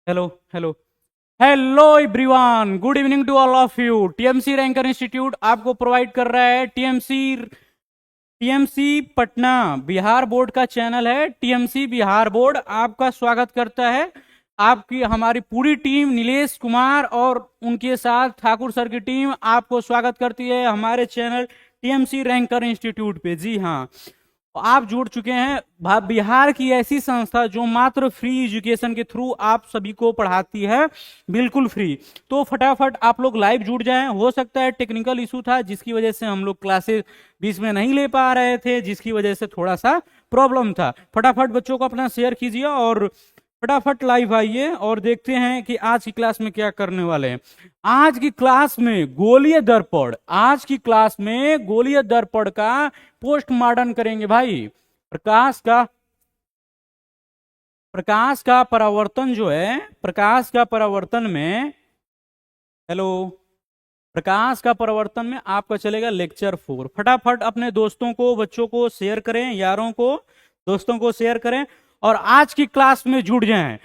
Hello hello hello everyone, good evening to all of you. TMC ranker institute आपको provide कर रहा है TMC TMC Patna Bihar board का channel है। टीएमसी बिहार बोर्ड आपका स्वागत करता है। आपकी हमारी पूरी टीम नीलेश कुमार और उनके साथ ठाकुर सर की टीम आपको स्वागत करती है हमारे चैनल टीएमसी रैंकर इंस्टीट्यूट पे। जी हाँ, आप जुड़ चुके हैं बिहार की ऐसी संस्था जो मात्र फ्री एजुकेशन के थ्रू आप सभी को पढ़ाती है, बिल्कुल फ्री। तो फटाफट आप लोग लाइव जुड़ जाएं। हो सकता है टेक्निकल इशू था जिसकी वजह से हम लोग क्लासेस बीच में नहीं ले पा रहे थे, जिसकी वजह से थोड़ा सा प्रॉब्लम था। फटाफट बच्चों को अपना शेयर कीजिए और फटाफट लाइव आइए और देखते हैं कि आज की क्लास में क्या करने वाले हैं। आज की क्लास में गोलीय दर्पण, आज की क्लास में गोलीय दर्पण का पोस्ट मॉडर्न करेंगे भाई। प्रकाश का परावर्तन जो है, प्रकाश का परावर्तन में, हेलो, प्रकाश का परावर्तन में आपका चलेगा लेक्चर 4। फटाफट अपने दोस्तों को, बच्चों को शेयर करें, यारों को, दोस्तों को शेयर करें और आज की क्लास में जुड़ जाएं।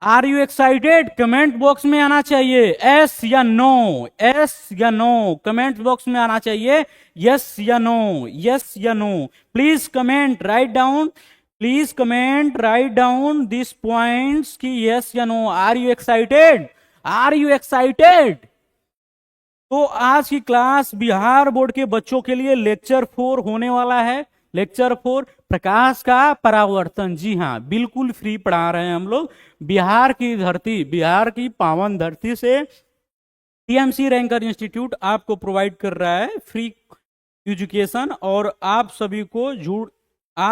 Are you excited? Comment box में आना चाहिए एस या नो, एस या नो, कमेंट बॉक्स में आना चाहिए यस या नो, यस या no. Please comment, right down, please comment, right down this points की यस या no. Are you excited? Are you excited? तो आज की क्लास बिहार बोर्ड के बच्चों के लिए लेक्चर 4 होने वाला है। लेक्चर 4 प्रकाश का परावर्तन। जी हाँ, बिल्कुल फ्री पढ़ा रहे हैं हम लोग। बिहार की धरती, बिहार की पावन धरती से टीएमसी रैंकर इंस्टीट्यूट आपको प्रोवाइड कर रहा है फ्री एजुकेशन और आप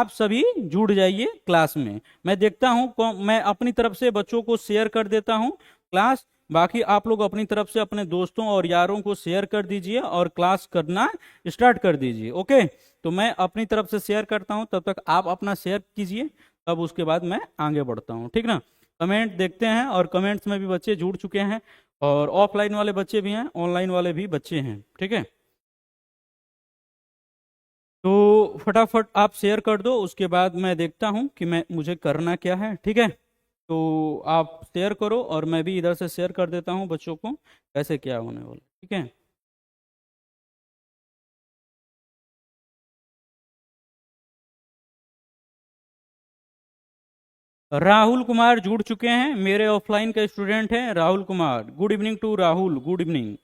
सभी जुड़ जाइए क्लास में। मैं देखता हूं, मैं अपनी तरफ से बच्चों को शेयर कर देता हूं क्लास। बाकी आप लोग अपनी तरफ से अपने दोस्तों और यारों को शेयर कर दीजिए और क्लास करना स्टार्ट कर दीजिए। ओके, तो मैं अपनी तरफ से शेयर करता हूं, तब तक आप अपना शेयर कीजिए, तब उसके बाद मैं आगे बढ़ता हूं, ठीक ना। कमेंट देखते हैं और कमेंट्स में भी बच्चे जुड़ चुके हैं और ऑफलाइन वाले बच्चे भी हैं, ऑनलाइन वाले भी बच्चे हैं, ठीक है। तो फटाफट आप शेयर कर दो, उसके बाद मैं देखता हूं कि मुझे करना क्या है, ठीक है। तो आप शेयर करो और मैं भी इधर से शेयर कर देता हूं बच्चों को कैसे क्या होने वाला, ठीक है। राहुल कुमार जुड़ चुके हैं, मेरे ऑफलाइन के स्टूडेंट हैं Rahul Kumar. Good evening to Rahul, good evening.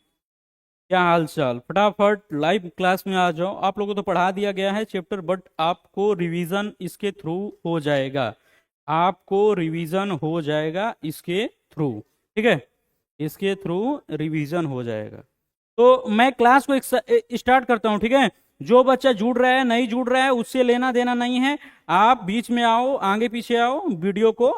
क्या हाल चाल? फटाफट लाइव क्लास में आ जाओ। आप लोगों को तो पढ़ा दिया गया है चैप्टर, बट आपको रिवीजन इसके थ्रू हो जाएगा, आपको रिवीजन हो जाएगा इसके थ्रू, ठीक है। इसके थ्रू रिवीजन हो जाएगा। तो मैं क्लास को स्टार्ट करता हूं, ठीक है। जो बच्चा जुड़ रहा है, नहीं जुड़ रहा है, उससे लेना देना नहीं है। आप बीच में आओ, आगे पीछे आओ, वीडियो को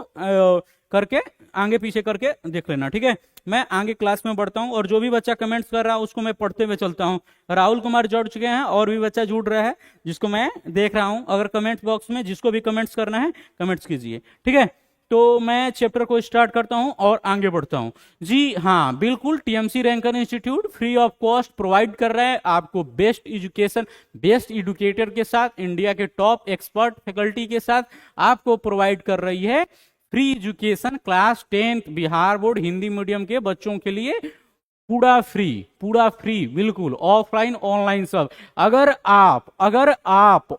करके आगे पीछे करके देख लेना, ठीक है। मैं आगे क्लास में बढ़ता हूं और जो भी बच्चा कमेंट्स कर रहा है उसको मैं पढ़ते हुए चलता हूं। राहुल कुमार जुड़ चुके हैं और भी बच्चा जुड़ रहा है जिसको मैं देख रहा हूं। अगर कमेंट्स बॉक्स में जिसको भी कमेंट्स करना है कमेंट्स कीजिए, ठीक है। तो मैं चैप्टर को स्टार्ट करता हूं और आगे बढ़ता हूं। जी हाँ, बिल्कुल, TMC ranker institute free of cost provide कर रहा है आपको बेस्ट एजुकेशन, बेस्ट एडुकेटर के साथ, इंडिया के टॉप एक्सपर्ट फैकल्टी के साथ आपको प्रोवाइड कर रही है free education. Class 10 Bihar board Hindi medium के बच्चों के लिए पूरा फ्री, पूरा फ्री, बिल्कुल ऑफलाइन ऑनलाइन सब। अगर आप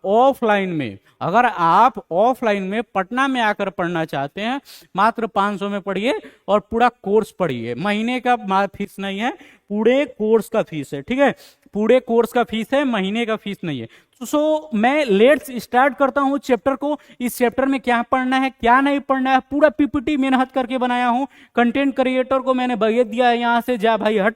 ऑफलाइन में पटना में आकर पढ़ना चाहते हैं, मात्र 500 में पढ़िए और पूरा कोर्स पढ़िए। महीने का फीस नहीं है, पूरे कोर्स का फीस है, ठीक है। पूरे कोर्स का फीस है, महीने का फीस नहीं है। सो मैं लेट्स स्टार्ट करता हूं चैप्टर को। इस चैप्टर में क्या पढ़ना है, क्या नहीं पढ़ना है, पूरा पीपीटी मेहनत करके बनाया हूं। कंटेंट क्रिएटर को मैंने भेज दिया है, यहां से जा भाई हट।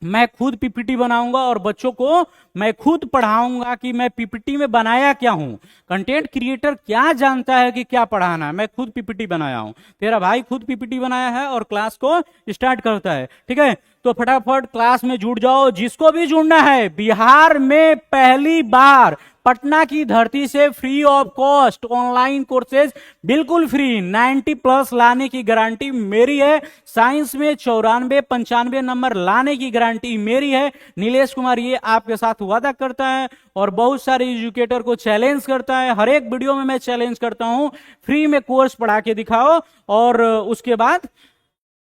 मैं खुद पीपीटी बनाऊंगा और बच्चों को मैं खुद पढ़ाऊंगा कि मैं पीपीटी में बनाया क्या हूं। कंटेंट क्रिएटर क्या जानता है कि क्या पढ़ाना है, मैं खुद पीपीटी बनाया हूं। तेरा भाई खुद पीपीटी बनाया है और क्लास को स्टार्ट करता है, ठीक है। तो फटाफट क्लास में जुड़ जाओ, जिसको भी जुड़ना है। बिहार में पहली बार पटना की धरती से free of cost online courses, बिल्कुल फ्री, 90 प्लस लाने की गारंटी मेरी है। साइंस में 94-95 नंबर लाने की गारंटी मेरी है। नीलेश कुमार ये आपके साथ वादा करता है और बहुत सारे एजुकेटर को चैलेंज करता है। हर एक वीडियो में मैं चैलेंज करता हूं, फ्री में कोर्स पढ़ा के दिखाओ और उसके बाद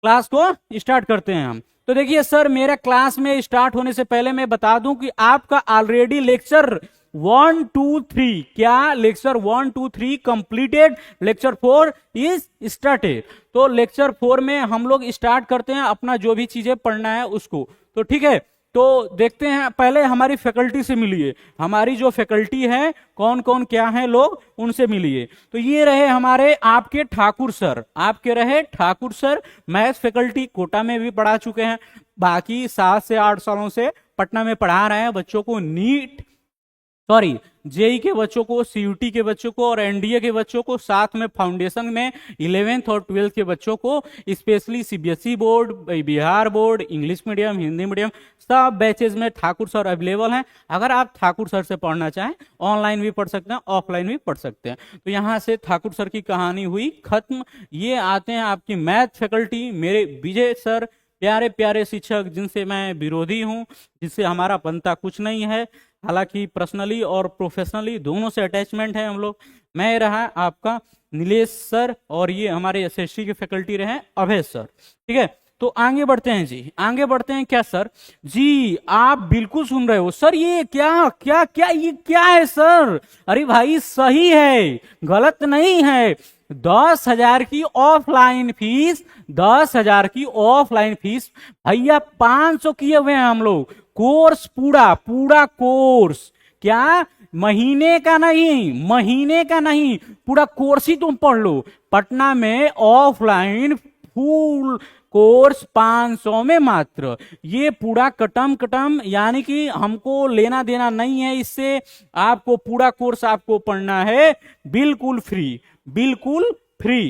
क्लास को स्टार्ट करते हैं हम। तो देखिए सर, मेरा क्लास में स्टार्ट होने से पहले मैं बता दूं कि आपका ऑलरेडी लेक्चर 1 2 3, क्या lecture 1 2 3 completed, lecture 4 is started. तो लेक्चर 4 में हम लोग स्टार्ट करते हैं अपना जो भी चीजें पढ़ना है उसको। तो ठीक है, तो देखते हैं, पहले हमारी फैकल्टी से मिलिए, हमारी जो फैकल्टी है कौन कौन क्या है लोग, उनसे मिलिए। तो ये रहे हमारे आपके ठाकुर सर, आपके रहे Thakur sir, maths faculty, Kota में भी पढ़ा चुके हैं, बाकी 7 से 8 सालों से पटना में पढ़ा रहे हैं बच्चों को, नीट सॉरी जेई के बच्चों को, सीयूटी के बच्चों को और एनडीए के बच्चों को, साथ में फाउंडेशन में 11th और 12th के बच्चों को, specially CBSE board, Bihar board, English medium, Hindi medium, सब बैचेज में ठाकुर सर अवेलेबल हैं। अगर आप ठाकुर सर से पढ़ना चाहें, ऑनलाइन भी पढ़ सकते हैं, ऑफलाइन भी पढ़ सकते हैं। तो यहाँ से ठाकुर सर की कहानी हुई खत्म। ये आते हैं आपकी मैथ फैकल्टी, मेरे विजय सर, प्यारे प्यारे शिक्षक जिनसे मैं विरोधी हूँ, जिससे हमारा बनता कुछ नहीं है, हालांकि पर्सनली और प्रोफेशनली दोनों से अटैचमेंट है हम लोग। मैं रहा आपका नीलेश सर, और ये हमारे एसएसटी के फैकल्टी रहे अभय सर। ठीक है, तो आगे बढ़ते हैं जी, आगे बढ़ते हैं। क्या सर जी, आप बिल्कुल सुन रहे हो सर, ये क्या क्या क्या ये क्या है सर? अरे भाई सही है, गलत नहीं है। 10,000 की ऑफलाइन फीस, 10,000 की ऑफलाइन फीस भैया 500 किए हुए हैं हम लोग। कोर्स पूरा पूरा कोर्स, क्या महीने का नहीं, महीने का नहीं, पूरा कोर्स ही तुम पढ़ लो। पटना में ऑफलाइन फुल कोर्स 500 में मात्र, ये पूरा कटम कटम, यानी कि हमको लेना देना नहीं है इससे। आपको पूरा कोर्स आपको पढ़ना है बिल्कुल फ्री, बिल्कुल फ्री।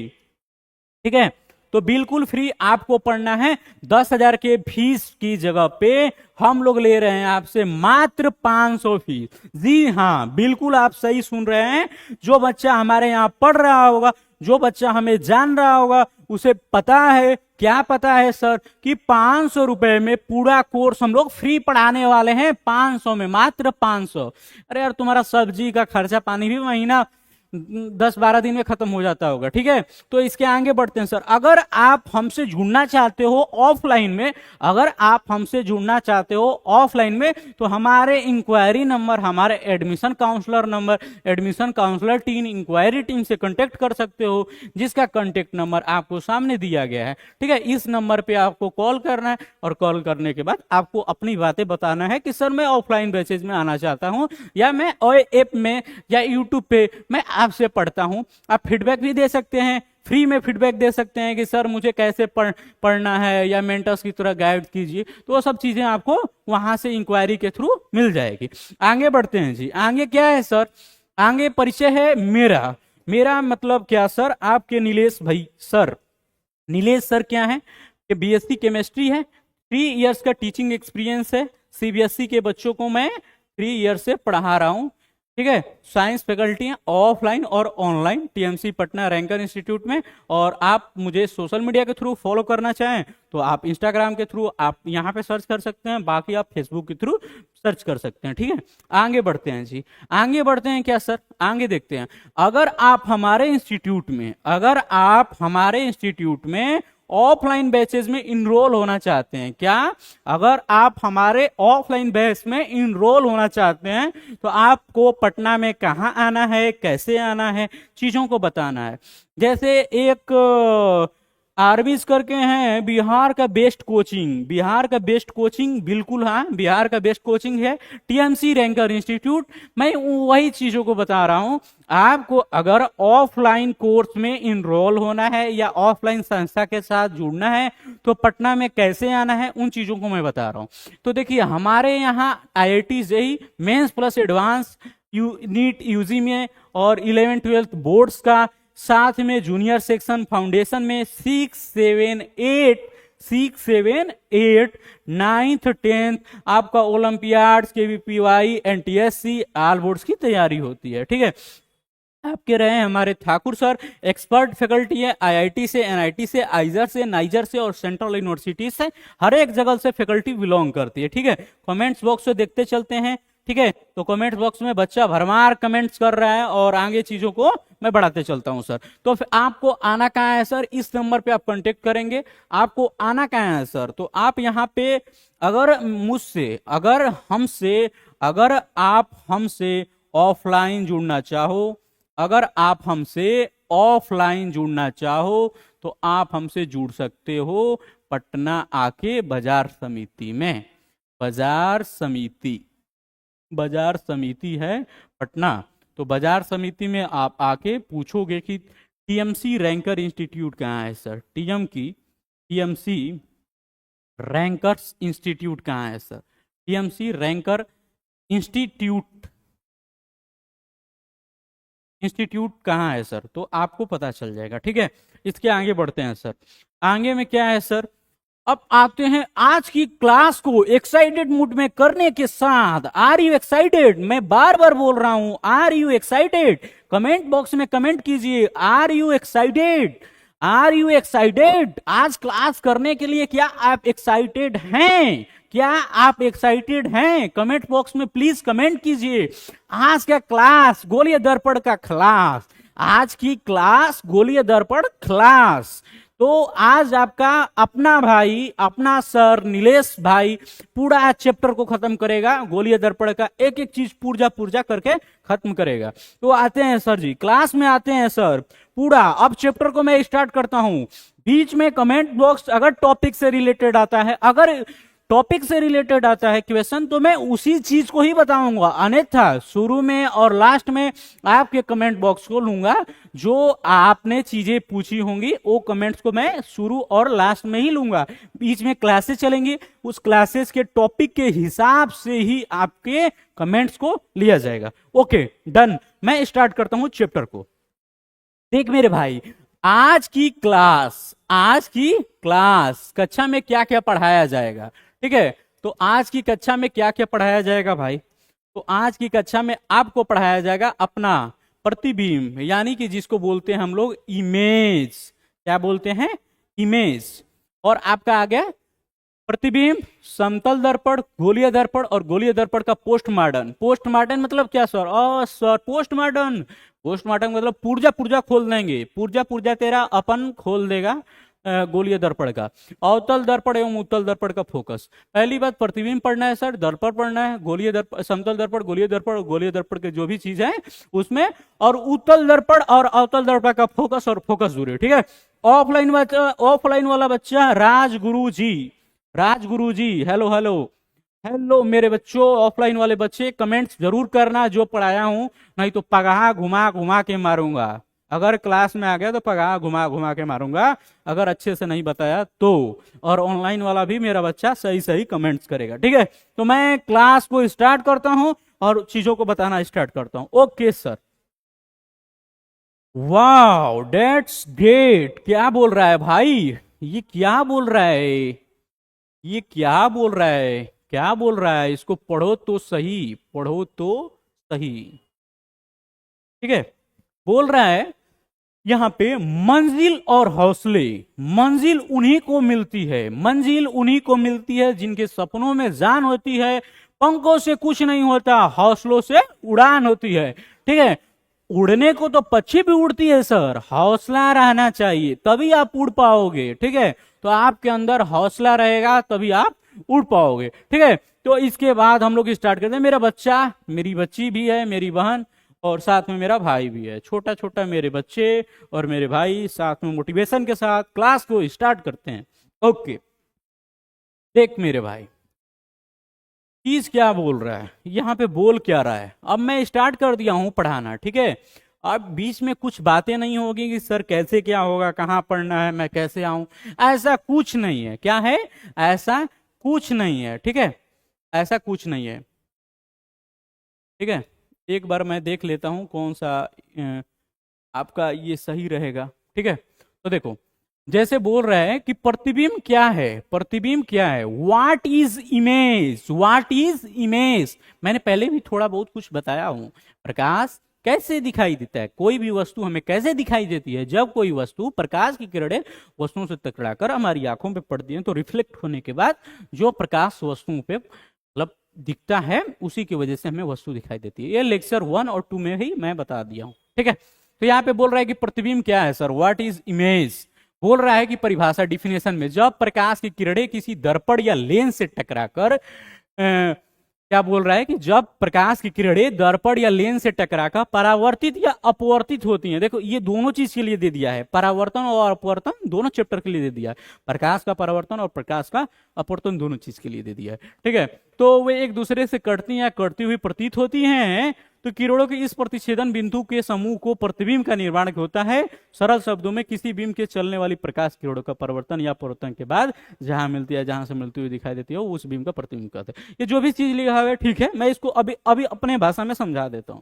ठीक है, तो बिल्कुल फ्री आपको पढ़ना है। 10,000 के फीस की जगह पे हम लोग ले रहे हैं आपसे मात्र 500 फीस। जी हाँ, बिल्कुल आप सही सुन रहे हैं। जो बच्चा हमारे यहाँ पढ़ रहा होगा, जो बच्चा हमें जान रहा होगा, उसे पता है, क्या पता है सर, कि 500 रुपए में पूरा कोर्स हम लोग फ्री पढ़ाने वाले हैं। 500 में, मात्र 500। अरे यार, तुम्हारा सब्जी का खर्चा पानी भी महीना 10-12 दिन में खत्म हो जाता होगा। ठीक है, तो इसके आगे बढ़ते हैं सर। अगर आप हमसे जुड़ना चाहते हो ऑफलाइन में, अगर आप हमसे जुड़ना चाहते हो ऑफलाइन में, तो हमारे इंक्वायरी नंबर, हमारे admission counsellor number, admission counsellor team, inquiry team से कांटेक्ट कर सकते हो, जिसका कांटेक्ट नंबर आपको सामने दिया गया है। ठीक है, इस नंबर पे आपको कॉल करना है, और कॉल करने के बाद आपको अपनी बातें बताना है कि सर मैं ऑफलाइन बैचेज में आना चाहता हूं, या मैं ऐप में या यूट्यूब पे मैं आपसे पढ़ता हूं। आप फीडबैक भी दे सकते हैं, फ्री में फीडबैक दे सकते हैं कि सर मुझे कैसे पढ़ना है, या मेंटर्स की तरह गाइड कीजिए। तो वो सब चीजें आपको वहां से इंक्वायरी के थ्रू मिल जाएगी। आगे बढ़ते हैं जी, आगे क्या है सर? आगे परिचय है मेरा। मेरा मतलब क्या सर? आपके नीलेश भाई सर। नीलेश सर क्या है? कि बीएससी केमिस्ट्री है, 3 इयर्स का टीचिंग एक्सपीरियंस है। सीबीएसई के बच्चों को मैं 3 इयर्स से पढ़ा रहा हूं। ठीक है, साइंस फैकल्टी है ऑफलाइन और online, TMC Patna ranker institute में। और आप मुझे सोशल मीडिया के थ्रू फॉलो करना चाहें तो आप इंस्टाग्राम के थ्रू आप यहाँ पे सर्च कर सकते हैं, बाकी आप फेसबुक के थ्रू सर्च कर सकते हैं। ठीक है, आगे बढ़ते हैं जी, आगे बढ़ते हैं। क्या सर? आगे देखते हैं। अगर आप हमारे इंस्टीट्यूट में, अगर आप हमारे इंस्टीट्यूट में ऑफलाइन बैचेज में इनरोल होना चाहते हैं, क्या अगर आप हमारे ऑफलाइन बैच में इनरोल होना चाहते हैं, तो आपको पटना में कहाँ आना है, कैसे आना है, चीजों को बताना है। जैसे एक आरबीज करके हैं, बिहार का बेस्ट कोचिंग, बिहार का बेस्ट कोचिंग, बिल्कुल हाँ, बिहार का बेस्ट कोचिंग है टीएमसी रैंकर इंस्टीट्यूट। मैं वही चीजों को बता रहा हूं। आपको अगर ऑफलाइन कोर्स में इनरोल होना है या ऑफलाइन संस्था के साथ जुड़ना है, तो पटना में कैसे आना है, उन चीजों को मैं बता रहा हूं। तो देखिए, हमारे यहाँ IIT JEE mains plus advance, NEET UG में, और 11th-12th बोर्ड्स का, साथ में जूनियर सेक्शन फाउंडेशन में 6, 7, 8, 9th 10th आपका Olympiads, KVPY, NTSC all boards की तैयारी होती है। ठीक है, आपके रहे हमारे ठाकुर सर, एक्सपर्ट फैकल्टी है IIT से, NIT से, आइजर से, नाइजर से और सेंट्रल यूनिवर्सिटी से, हर एक जगह से फैकल्टी बिलोंग करती है। ठीक है, कमेंट्स बॉक्स से देखते चलते हैं। ठीक है, तो कमेंट बॉक्स में बच्चा भरमार कमेंट्स कर रहा है और आगे चीजों को मैं बढ़ाते चलता हूं सर। तो फिर आपको आना कहाँ है सर, इस नंबर पे आप कांटेक्ट करेंगे। आपको आना कहाँ है सर, तो आप यहाँ पे अगर मुझसे अगर आप हमसे ऑफलाइन जुड़ना चाहो, अगर आप हमसे ऑफलाइन जुड़ना चाहो तो आप हमसे जुड़ सकते हो पटना आके बाजार समिति में। बाजार समिति है पटना, तो बाजार समिति में आप आके पूछोगे कि टीएमसी रैंकर इंस्टीट्यूट कहाँ है सर, टीएमसी रैंकर्स इंस्टीट्यूट कहाँ है सर, टीएमसी रैंकर इंस्टीट्यूट कहाँ है सर, तो आपको पता चल जाएगा। ठीक है, इसके आगे बढ़ते हैं सर। आगे में क्या है सर, अब आते हैं आज की क्लास को एक्साइटेड मूड में करने के साथ। आर यू एक्साइटेड, मैं बार बार बोल रहा हूं, are you excited, comment box में कमेंट कीजिए, are you excited, are you excited. आज क्लास करने के लिए क्या आप एक्साइटेड हैं, क्या आप एक्साइटेड हैं, कमेंट बॉक्स में प्लीज कमेंट कीजिए। आज का क्लास गोलीय दर्पण का क्लास, आज की क्लास गोलीय दर्पण क्लास। तो आज आपका अपना भाई, अपना सर नीलेश भाई पूरा चैप्टर को खत्म करेगा, गोलीय दर्पण का एक एक चीज पुर्जा पुर्जा करके खत्म करेगा। तो आते हैं सर जी, क्लास में आते हैं सर पूरा। अब चैप्टर को मैं स्टार्ट करता हूं। बीच में कमेंट बॉक्स अगर टॉपिक से रिलेटेड आता है, अगर टॉपिक से रिलेटेड आता है क्वेश्चन, तो मैं उसी चीज को ही बताऊंगा, अन्यथा शुरू में और लास्ट में आपके कमेंट बॉक्स को लूंगा। जो आपने चीजें पूछी होंगी वो कमेंट्स को मैं शुरू और लास्ट में ही लूंगा। बीच में क्लासेस चलेंगी, उस क्लासेस के टॉपिक के हिसाब से ही आपके कमेंट्स को लिया जाएगा। ओके डन, मैं स्टार्ट करता हूं चैप्टर को। देख मेरे भाई, आज की क्लास कक्षा में क्या क्या पढ़ाया जाएगा, ठीक है। तो आज की कक्षा में क्या क्या पढ़ाया जाएगा भाई, तो आज की कक्षा में आपको पढ़ाया जाएगा अपना प्रतिबिंब, यानी कि जिसको बोलते हैं हम लोग इमेज। क्या बोलते हैं, इमेज। और आपका आ गया प्रतिबिंब, समतल दर्पण, गोलीय दर्पण और गोलीय दर्पण का पोस्टमार्टम। पोस्टमार्टम मतलब क्या सर, सर पोस्टमार्टम मतलब पुर्जा पुर्जा खोल देंगे, पुर्जा तेरा अपन खोल देगा गोलीय दर्पण का। अवतल दर्पण एवं उत्तल दर्पण का फोकस। पहली बात प्रतिबिंब पढ़ना है सर, दर्पण पढ़ना है, गोलीय दर्पण, समतल दर्पण, गोलीय दर्पण, गोलीय दर्पण के जो भी चीज है उसमें, और उत्तल दर्पण और अवतल दर्पण का फोकस और फोकस दूरी। ठीक है, ऑफलाइन वाला बच्चा राजगुरु जी, हेलो हेलो हेलो मेरे बच्चों। ऑफलाइन वाले बच्चे कमेंट्स जरूर करना जो पढ़ाया हूं, नहीं तो पगहा घुमा घुमा के मारूंगा। अगर क्लास में आ गया तो पगहा घुमा घुमा के मारूंगा, अगर अच्छे से नहीं बताया तो। और ऑनलाइन वाला भी मेरा बच्चा सही सही कमेंट्स करेगा। ठीक है, तो मैं क्लास को स्टार्ट करता हूं और चीजों को बताना स्टार्ट करता हूं। Okay sir, wow that's great. क्या बोल रहा है भाई, ये क्या बोल रहा है, ये क्या बोल रहा है, क्या बोल रहा है, इसको पढ़ो तो सही, पढ़ो तो सही। ठीक है, बोल रहा है यहां पे मंजिल और हौसले। मंजिल उन्हीं को मिलती है, मंजिल उन्हीं को मिलती है जिनके सपनों में जान होती है। पंखों से कुछ नहीं होता, हौसलों से उड़ान होती है। ठीक है, उड़ने को तो पक्षी भी उड़ती है सर, हौसला रहना चाहिए तभी आप उड़ पाओगे। ठीक है, तो आपके अंदर हौसला रहेगा तभी आप उड़ पाओगे। ठीक है, तो इसके बाद हम लोग स्टार्ट करते हैं। मेरा बच्चा, मेरी बच्ची भी है, मेरी बहन, और साथ में मेरा भाई भी है। छोटा छोटा मेरे बच्चे और मेरे भाई साथ में मोटिवेशन के साथ क्लास को स्टार्ट करते हैं। ओके, देख मेरे भाई, चीज क्या बोल रहा है, यहाँ पे बोल क्या रहा है। अब मैं स्टार्ट कर दिया हूं पढ़ाना। ठीक है, अब बीच में कुछ बातें नहीं होगी कि सर कैसे क्या होगा, कहाँ पढ़ना है, मैं कैसे आऊं, ऐसा कुछ नहीं है। क्या है, ऐसा कुछ नहीं है। ठीक है, ऐसा कुछ नहीं है। ठीक है, एक बार मैं देख लेता हूं कौन सा आपका ये सही रहेगा। ठीक है, तो देखो, जैसे बोल रहा है कि प्रतिबिंब क्या है, प्रतिबिंब क्या है, what is image, what is image. मैंने पहले भी थोड़ा बहुत कुछ बताया हूं। प्रकाश कैसे दिखाई देता है, कोई भी वस्तु हमें कैसे दिखाई देती है, जब कोई वस्तु प्रकाश की किरणें वस्तुओं से टकराकर हमारी आंखों पे पड़ती है, तो रिफ्लेक्ट होने के बाद जो प्रकाश वस्तुओं पे मतलब दिखता है, उसी की वजह से हमें वस्तु दिखाई देती है। ये लेक्चर 1 और 2 में ही मैं बता दिया हूं। ठीक है, तो यहाँ पे बोल रहा है कि प्रतिबिंब क्या है सर, व्हाट इज इमेज। बोल रहा है कि परिभाषा डिफिनेशन में, जब प्रकाश की किरणें किसी दर्पण या लेंस से टकराकर क्या बोल रहा है कि जब प्रकाश की किरणें दर्पण या लेंस से टकराकर परावर्तित या अपवर्तित होती हैं। देखो ये दोनों चीज के लिए दे दिया है, परावर्तन और अपवर्तन दोनों चैप्टर के लिए दे दिया है, प्रकाश का परावर्तन और प्रकाश का अपवर्तन दोनों चीज के लिए दे दिया है, ठीक है। तो वे एक दूसरे से कटती या कटती हुई प्रतीत होती हैं, तो किरणों के इस प्रतिच्छेदन बिंदु के समूह को प्रतिबिंब का निर्माण होता है। सरल शब्दों में किसी बिंब के चलने वाली प्रकाश किरणों का परिवर्तन या परिवर्तन के बाद जहां मिलती है, जहां से मिलती हुई दिखाई देती है, उस बिंब का प्रतिबिंब कहते हैं। ये जो भी चीज लिखा हुआ है ठीक है, मैं इसको अभी अभी अपने भाषा में समझा देता हूं,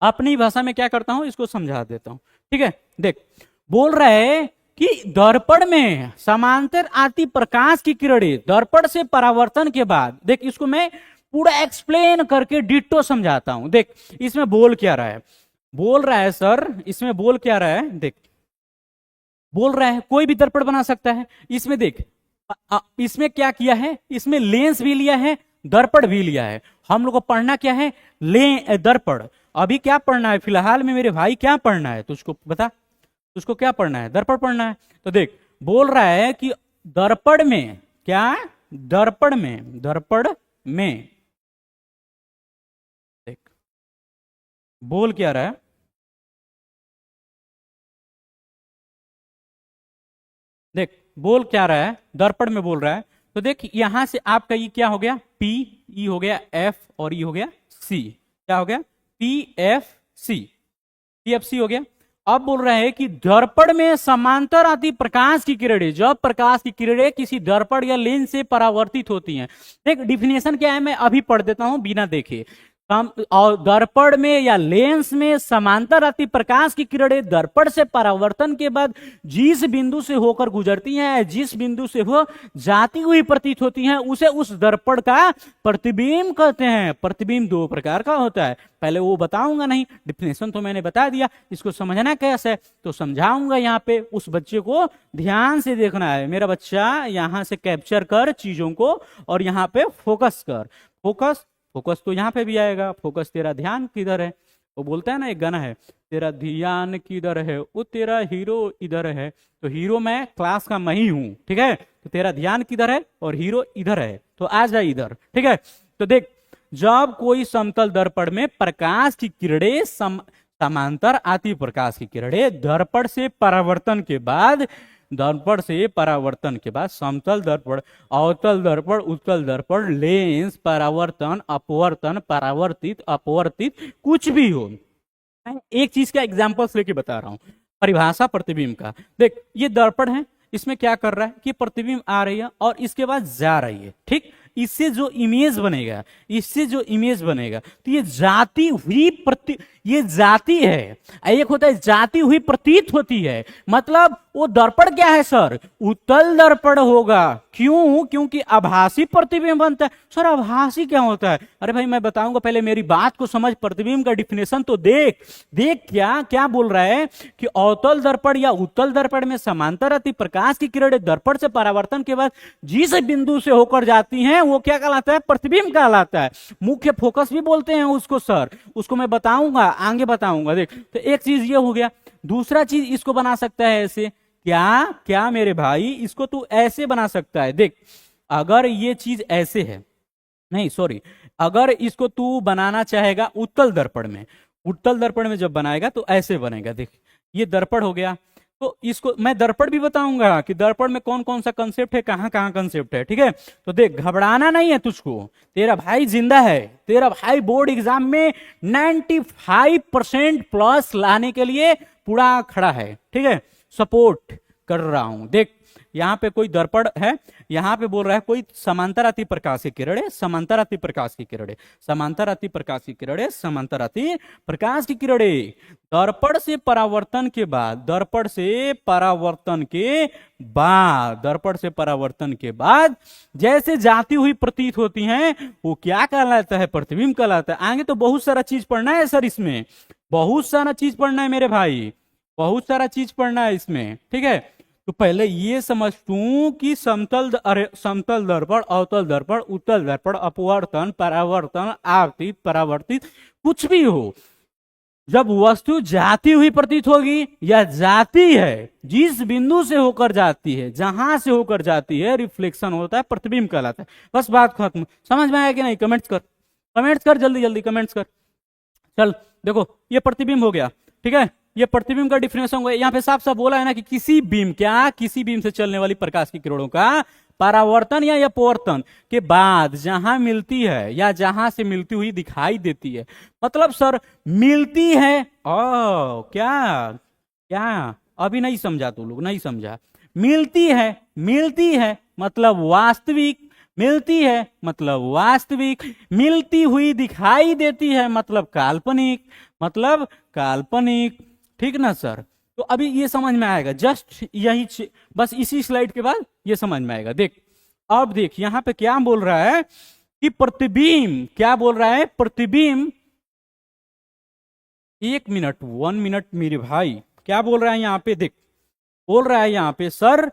अपनी भाषा में क्या करता हूं इसको समझा देता हूं, ठीक है। देख बोल रहा है कि दर्पण में समांतर आती प्रकाश की किरणें दर्पण से परावर्तन के बाद, देख इसको मैं पूरा एक्सप्लेन करके डिट्टो समझाता हूं। देख इसमें बोल क्या रहा है, बोल रहा है सर इसमें बोल क्या रहा है, देख बोल रहा है कोई भी दर्पण बना सकता है। इसमें देख इसमें क्या किया है, इसमें लेंस भी लिया है, दर्पण भी लिया है। हम लोग को पढ़ना क्या है, दर्पण। अभी क्या पढ़ना है फिलहाल में मेरे भाई, क्या पढ़ना है तुझको बता, तुझको क्या पढ़ना है, दर्पण पढ़ना है। तो देख बोल रहा है कि दर्पण में क्या, दर्पण में, दर्पण में देख बोल क्या रहा है, देख बोल क्या रहा है, दर्पण में बोल रहा है। तो देख यहां से आपका ये क्या हो गया, पी, ई हो गया एफ, और ई हो गया सी, क्या हो गया P F C, P F C हो गया। अब बोल रहा है कि दर्पण में समांतर आती प्रकाश की किरणें, जब प्रकाश की किरणें किसी दर्पण या लेंस से परावर्तित होती हैं। देख डिफिनेशन क्या है, मैं अभी पढ़ देता हूं बिना देखे। और दर्पण में या लेंस में समांतर आती प्रकाश की किरणें दर्पण से परावर्तन के बाद जिस बिंदु से होकर गुजरती हैं, जिस बिंदु से वो जाती हुई प्रतीत होती हैं, उसे उस दर्पण का प्रतिबिंब कहते हैं। प्रतिबिंब दो प्रकार का होता है, पहले वो बताऊंगा नहीं, डिफिनेशन तो मैंने बता दिया, इसको समझना कैसे तो समझाऊंगा। यहाँ पे उस बच्चे को ध्यान से देखना है, मेरा बच्चा यहां से कैप्चर कर चीजों को और यहाँ पे फोकस कर। फोकस, फोकस तो यहाँ पे भी आएगा, फोकस तेरा ध्यान किधर है, वो बोलता है ना एक गाना है, तेरा ध्यान किधर है वो तेरा हीरो इधर है। तो हीरो मैं क्लास का मैं ही हूं, ठीक है। तो तेरा ध्यान किधर है और हीरो इधर है, तो आ जा इधर, ठीक है। तो देख जब कोई समतल दर्पण में प्रकाश की किरणें समांतर आती प्रकाश की किरणें दर्पण से परावर्तन के बाद, दर्पण से परावर्तन के बाद समतल दर्पण, अवतल दर्पण, उत्तल दर्पण, लेंस, परावर्तन, अपवर्तन, परावर्तित, अपवर्तित, कुछ भी हो, मैं एक चीज का एग्जांपल्स लेके बता रहा हूं। परिभाषा प्रतिबिंब का, देख ये दर्पण है, इसमें क्या कर रहा है कि प्रतिबिंब आ रही है और इसके बाद जा रही है, ठीक। इससे जो इमेज बनेगा, इससे जो इमेज बनेगा, तो ये जाती हुई ये जाती है, एक होता है जाती हुई प्रतीत होती है। मतलब वो दर्पण क्या है सर, उत्तल दर्पण होगा। क्यों, क्योंकि आभासी प्रतिबिंब बनता है। सर आभासी क्या होता है, अरे भाई मैं बताऊंगा, पहले मेरी बात को समझ, प्रतिबिंब का डिफिनेशन तो देख। देख क्या क्या बोल रहा है कि अवतल दर्पण या उत्तल दर्पण में समांतर आती प्रकाश की किरणें दर्पण से परावर्तन के बाद जिस बिंदु से होकर जाती हैं वो क्या कहलाता है, प्रतिबिंब कहलाता है। मुख्य फोकस भी बोलते हैं उसको सर, उसको मैं बताऊंगा, आगे बताऊंगा। देख तो एक चीज ये हो गया, दूसरा चीज इसको बना सकता है ऐसे, क्या क्या मेरे भाई, इसको तू ऐसे बना सकता है। देख अगर ये चीज ऐसे है, नहीं सॉरी, अगर इसको तू बनाना चाहेगा उत्तल दर्पण में, उत्तल दर्पण में जब बनाएगा तो ऐसे बनेगा। देख ये दर्पण हो गया, तो इसको मैं दर्पण भी बताऊंगा कि दर्पण में कौन कौन सा कंसेप्ट है, कहां कहां कंसेप्ट है, ठीक है। तो देख घबराना नहीं है तुझको, तेरा भाई जिंदा है, तेरा भाई बोर्ड एग्जाम में 95% प्लस लाने के लिए पूरा खड़ा है, ठीक है, सपोर्ट कर रहा हूं। देख यहां पे कोई दर्पण है, यहां पे बोल रहा है कोई समांतर आती प्रकाश की किरणें, समांतर आती प्रकाश की किरणें, समांतर आती प्रकाश की किरणें, समांतर आती प्रकाश की किरणें दर्पण से परावर्तन के बाद, दर्पण से परावर्तन के बाद, दर्पण से परावर्तन के बाद जैसे जाती हुई प्रतीत होती हैं, वो क्या कहलाता है, प्रतिबिंब कहलाता है। आगे तो बहुत सारा चीज पढ़ना है सर, इसमें बहुत सारा चीज पढ़ना है मेरे भाई, बहुत सारा चीज पढ़ना है इसमें, ठीक है। तो पहले ये समझ तू कि समतल दर्पण, अवतल दर्पण, उत्तल दर्पण, अपवर्तन, परावर्तन, आवर्तित, परावर्तित, कुछ भी हो, जब वस्तु जाती हुई प्रतीत होगी या जाती है, जिस बिंदु से होकर जाती है, जहां से होकर जाती है, रिफ्लेक्शन होता है, प्रतिबिंब कहलाता है। बस बात खत्म। समझ में आया कि नहीं? कमेंट्स कर, कमेंट्स कर, जल्दी जल्दी कमेंट्स कर। चल देखो, ये प्रतिबिंब हो गया, ठीक है। ये प्रतिबिंब का डिफिनेशन हो गया। यहाँ पे साफ साफ बोला है ना कि किसी बीम, क्या, किसी बीम से चलने वाली प्रकाश की किरणों का परावर्तन या अपवर्तन के बाद जहां मिलती है या जहां से मिलती हुई दिखाई देती है। मतलब सर मिलती है, ओ क्या क्या अभी नहीं समझा, तू लोग नहीं समझा। मिलती है, मिलती है मतलब वास्तविक, मिलती है मतलब वास्तविक, मिलती हुई दिखाई देती है मतलब काल्पनिक, मतलब काल्पनिक। ठीक ना सर? तो अभी ये समझ में आएगा, जस्ट यही, बस इसी स्लाइड के बाद ये समझ में आएगा। देख, अब देख यहां पे क्या बोल रहा है कि प्रतिबिंब, क्या बोल रहा है? प्रतिबिंब, 1 मिनट 1 मिनट मेरे भाई, क्या बोल रहा है यहां पे? देख, बोल रहा है यहां पे सर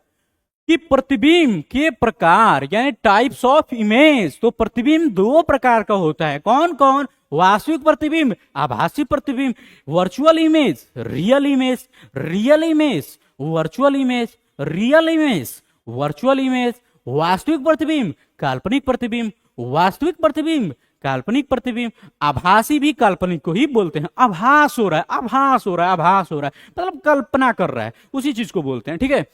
कि प्रतिबिंब के प्रकार यानी टाइप्स ऑफ इमेज। तो प्रतिबिंब दो प्रकार का होता है। कौन कौन? वास्तविक प्रतिबिंब, आभासी प्रतिबिंब, virtual image, real image, real image, virtual image, real image, virtual image, वास्तविक प्रतिबिंब, काल्पनिक प्रतिबिंब, वास्तविक प्रतिबिंब, काल्पनिक प्रतिबिंब। आभासी भी काल्पनिक को ही बोलते हैं। आभास हो रहा है, आभास हो रहा है, आभास हो रहा है, मतलब कल्पना कर रहा है, उसी चीज को बोलते हैं। ठीक है,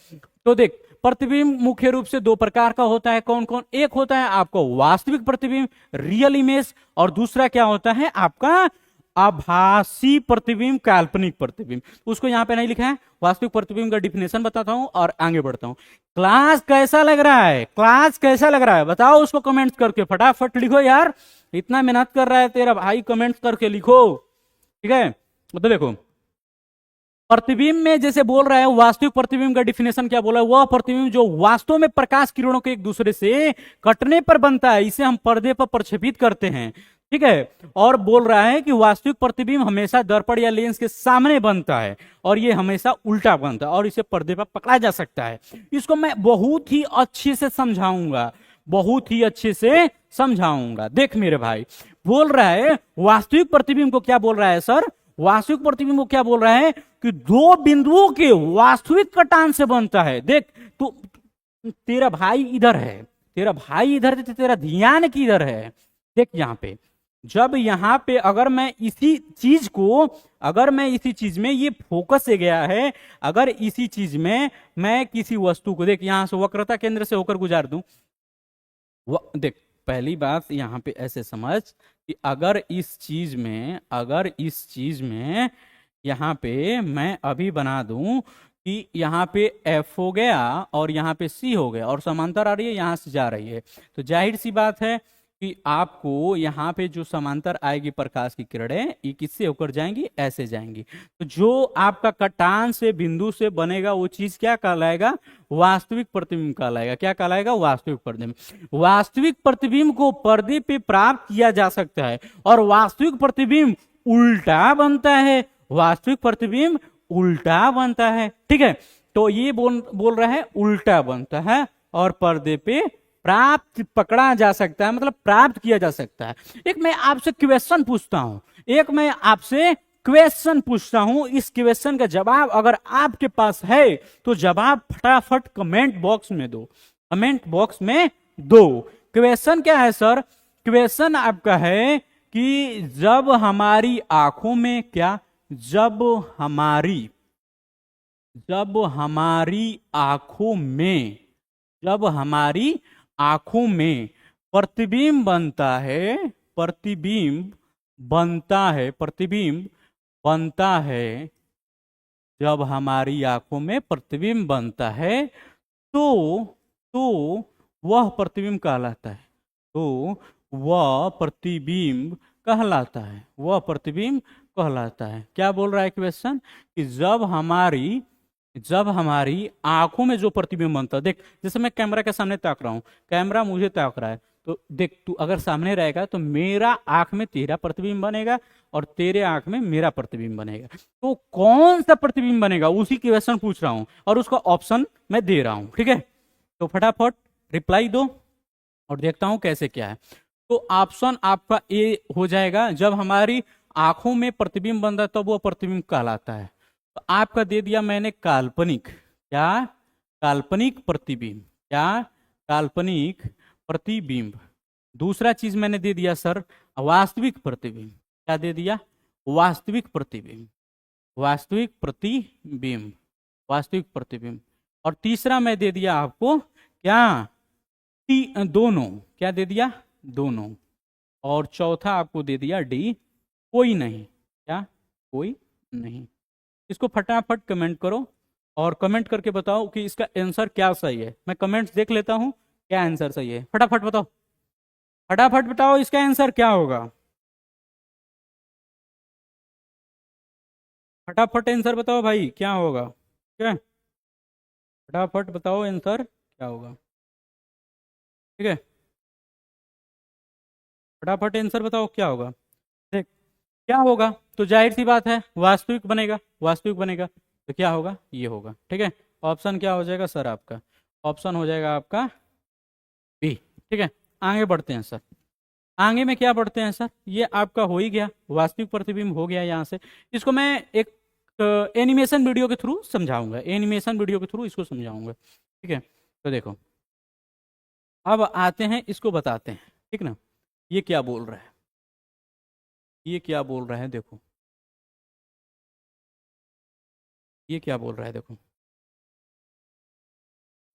तो देख, प्रतिबिंब मुख्य रूप से दो प्रकार का होता है। कौन कौन? एक होता है आपको वास्तविक प्रतिबिंब, रियल इमेज, और दूसरा क्या होता है आपका? आभासी प्रतिबिंब, काल्पनिक प्रतिबिंब। उसको यहां पे नहीं लिखा है। वास्तविक प्रतिबिंब का डिफिनेशन बताता हूं और आगे बढ़ता हूं। क्लास कैसा लग रहा है? क्लास कैसा लग रहा है बताओ, उसको कमेंट्स करके फटाफट लिखो यार। इतना मेहनत कर रहा है तेरा भाई, कमेंट्स करके लिखो। ठीक है, तो देखो, प्रतिबिंब में जैसे बोल रहा है, वास्तविक प्रतिबिंब का डिफिनेशन क्या बोला है? वह प्रतिबिंब जो वास्तव में प्रकाश किरणों के एक दूसरे से कटने पर बनता है, इसे हम पर्दे पर प्रक्षेपित करते हैं। ठीक है, और बोल रहा है कि वास्तविक प्रतिबिंब हमेशा दर्पण या लेंस के सामने बनता है और ये हमेशा उल्टा बनता है और इसे पर्दे पर पकड़ा जा सकता है। इसको मैं बहुत ही अच्छे से समझाऊंगा, बहुत ही अच्छे से समझाऊंगा। देख मेरे भाई, बोल रहा है वास्तविक प्रतिबिंब को क्या बोल रहा है सर? वास्तविक प्रतिबिंब को क्या बोल रहा है कि दो बिंदुओं के वास्तविक कटान से बनता है। देख, तो तेरा भाई इधर है, तेरा भाई इधर है, तो तेरा ध्यान किधर है? देख यहां पे, जब यहां पे अगर मैं इसी चीज को, अगर मैं इसी चीज में, ये फोकस से गया है, अगर इसी चीज में मैं किसी वस्तु को, देख यहां से वक्रता केंद्र से होकर गुजार दूं, देख पहली बात यहां पे ऐसे समझ कि अगर इस चीज में, अगर इस चीज में यहां पे मैं अभी बना दूं कि यहां पे F हो गया और यहां पे C हो गया और समांतर आ रही है, यहां से जा रही है, तो जाहिर सी बात है कि आपको यहाँ पे जो समांतर आएगी प्रकाश की किरणें, ये किससे होकर जाएंगी? ऐसे जाएंगी। तो जो आपका कटान से बिंदु से बनेगा वो चीज क्या कहलाएगा? वास्तविक प्रतिबिंब कहलाएगा। क्या कहलाएगा? वास्तविक प्रतिबिंब। वास्तविक प्रतिबिंब को पर्दे पे प्राप्त किया जा सकता है और वास्तविक प्रतिबिंब उल्टा बनता है, वास्तविक प्रतिबिंब उल्टा बनता है। ठीक है, तो ये बोल रहा है उल्टा बनता है और पर्दे पे प्राप्त, पकड़ा जा सकता है, मतलब प्राप्त किया जा सकता है। एक मैं आपसे क्वेश्चन पूछता हूं, एक मैं आपसे क्वेश्चन पूछता हूं, इस क्वेश्चन का जवाब अगर आपके पास है तो जवाब फटाफट कमेंट बॉक्स में दो, कमेंट बॉक्स में दो। क्वेश्चन क्या है सर? क्वेश्चन आपका है कि जब हमारी आंखों में क्या, जब हमारी आंखों में, जब हमारी आंखों में प्रतिबिंब बनता है, प्रतिबिंब बनता है, प्रतिबिंब बनता है, जब हमारी आंखों में प्रतिबिंब बनता है तो वह प्रतिबिंब कहलाता है, तो वह प्रतिबिंब कहलाता है, वह प्रतिबिंब कहलाता है। क्या बोल रहा है क्वेश्चन? कि जब हमारी आंखों में जो प्रतिबिंब बनता है, देख जैसे मैं कैमरा के सामने ताक रहा हूं, कैमरा मुझे ताक रहा है, तो देख तू अगर सामने रहेगा तो मेरा आंख में तेरा प्रतिबिंब बनेगा और तेरे आंख में मेरा प्रतिबिंब बनेगा। तो कौन सा प्रतिबिंब बनेगा उसी क्वेश्चन पूछ रहा हूं और उसका ऑप्शन मैं दे रहा हूं। ठीक है, तो फटाफट रिप्लाई दो और देखता हूं कैसे क्या है। तो ऑप्शन आपका ए हो जाएगा, जब हमारी आंखों में प्रतिबिंब बनता है तब वो प्रतिबिंब कहलाता है। तो आपका दे दिया मैंने काल्पनिक, क्या, काल्पनिक प्रतिबिंब, क्या, काल्पनिक प्रतिबिंब। दूसरा चीज मैंने दे दिया सर वास्तविक प्रतिबिंब, क्या दे दिया, वास्तविक प्रतिबिंब, वास्तविक प्रतिबिंब, वास्तविक प्रतिबिंब। और तीसरा मैं दे दिया आपको क्या, दोनों, क्या दे दिया, दोनों। और चौथा आपको दे दिया डी, कोई नहीं, क्या, कोई नहीं। इसको फटाफट कमेंट करो और कमेंट करके बताओ कि इसका आंसर क्या सही है। मैं कमेंट्स देख लेता हूं क्या आंसर सही है, फटाफट बताओ, फटाफट बताओ इसका आंसर क्या होगा, फटाफट आंसर बताओ भाई क्या होगा, ठीक है, फटाफट बताओ आंसर क्या होगा, ठीक है, फटाफट आंसर बताओ क्या होगा। देख क्या होगा, तो जाहिर सी बात है वास्तविक बनेगा, वास्तविक बनेगा तो क्या होगा, ये होगा, ठीक है। ऑप्शन क्या हो जाएगा सर आपका, ऑप्शन हो जाएगा आपका बी, ठीक है। आगे बढ़ते हैं सर, आगे में क्या बढ़ते हैं सर, ये आपका हो ही गया, वास्तविक प्रतिबिंब हो गया यहाँ से। इसको मैं एक एनिमेशन वीडियो के थ्रू समझाऊंगा, एनिमेशन वीडियो के थ्रू इसको समझाऊंगा, ठीक है। तो देखो अब आते हैं इसको बताते हैं, ठीक ना। ये क्या बोल रहा है, ये क्या बोल रहा है, देखो ये क्या बोल रहा है, देखो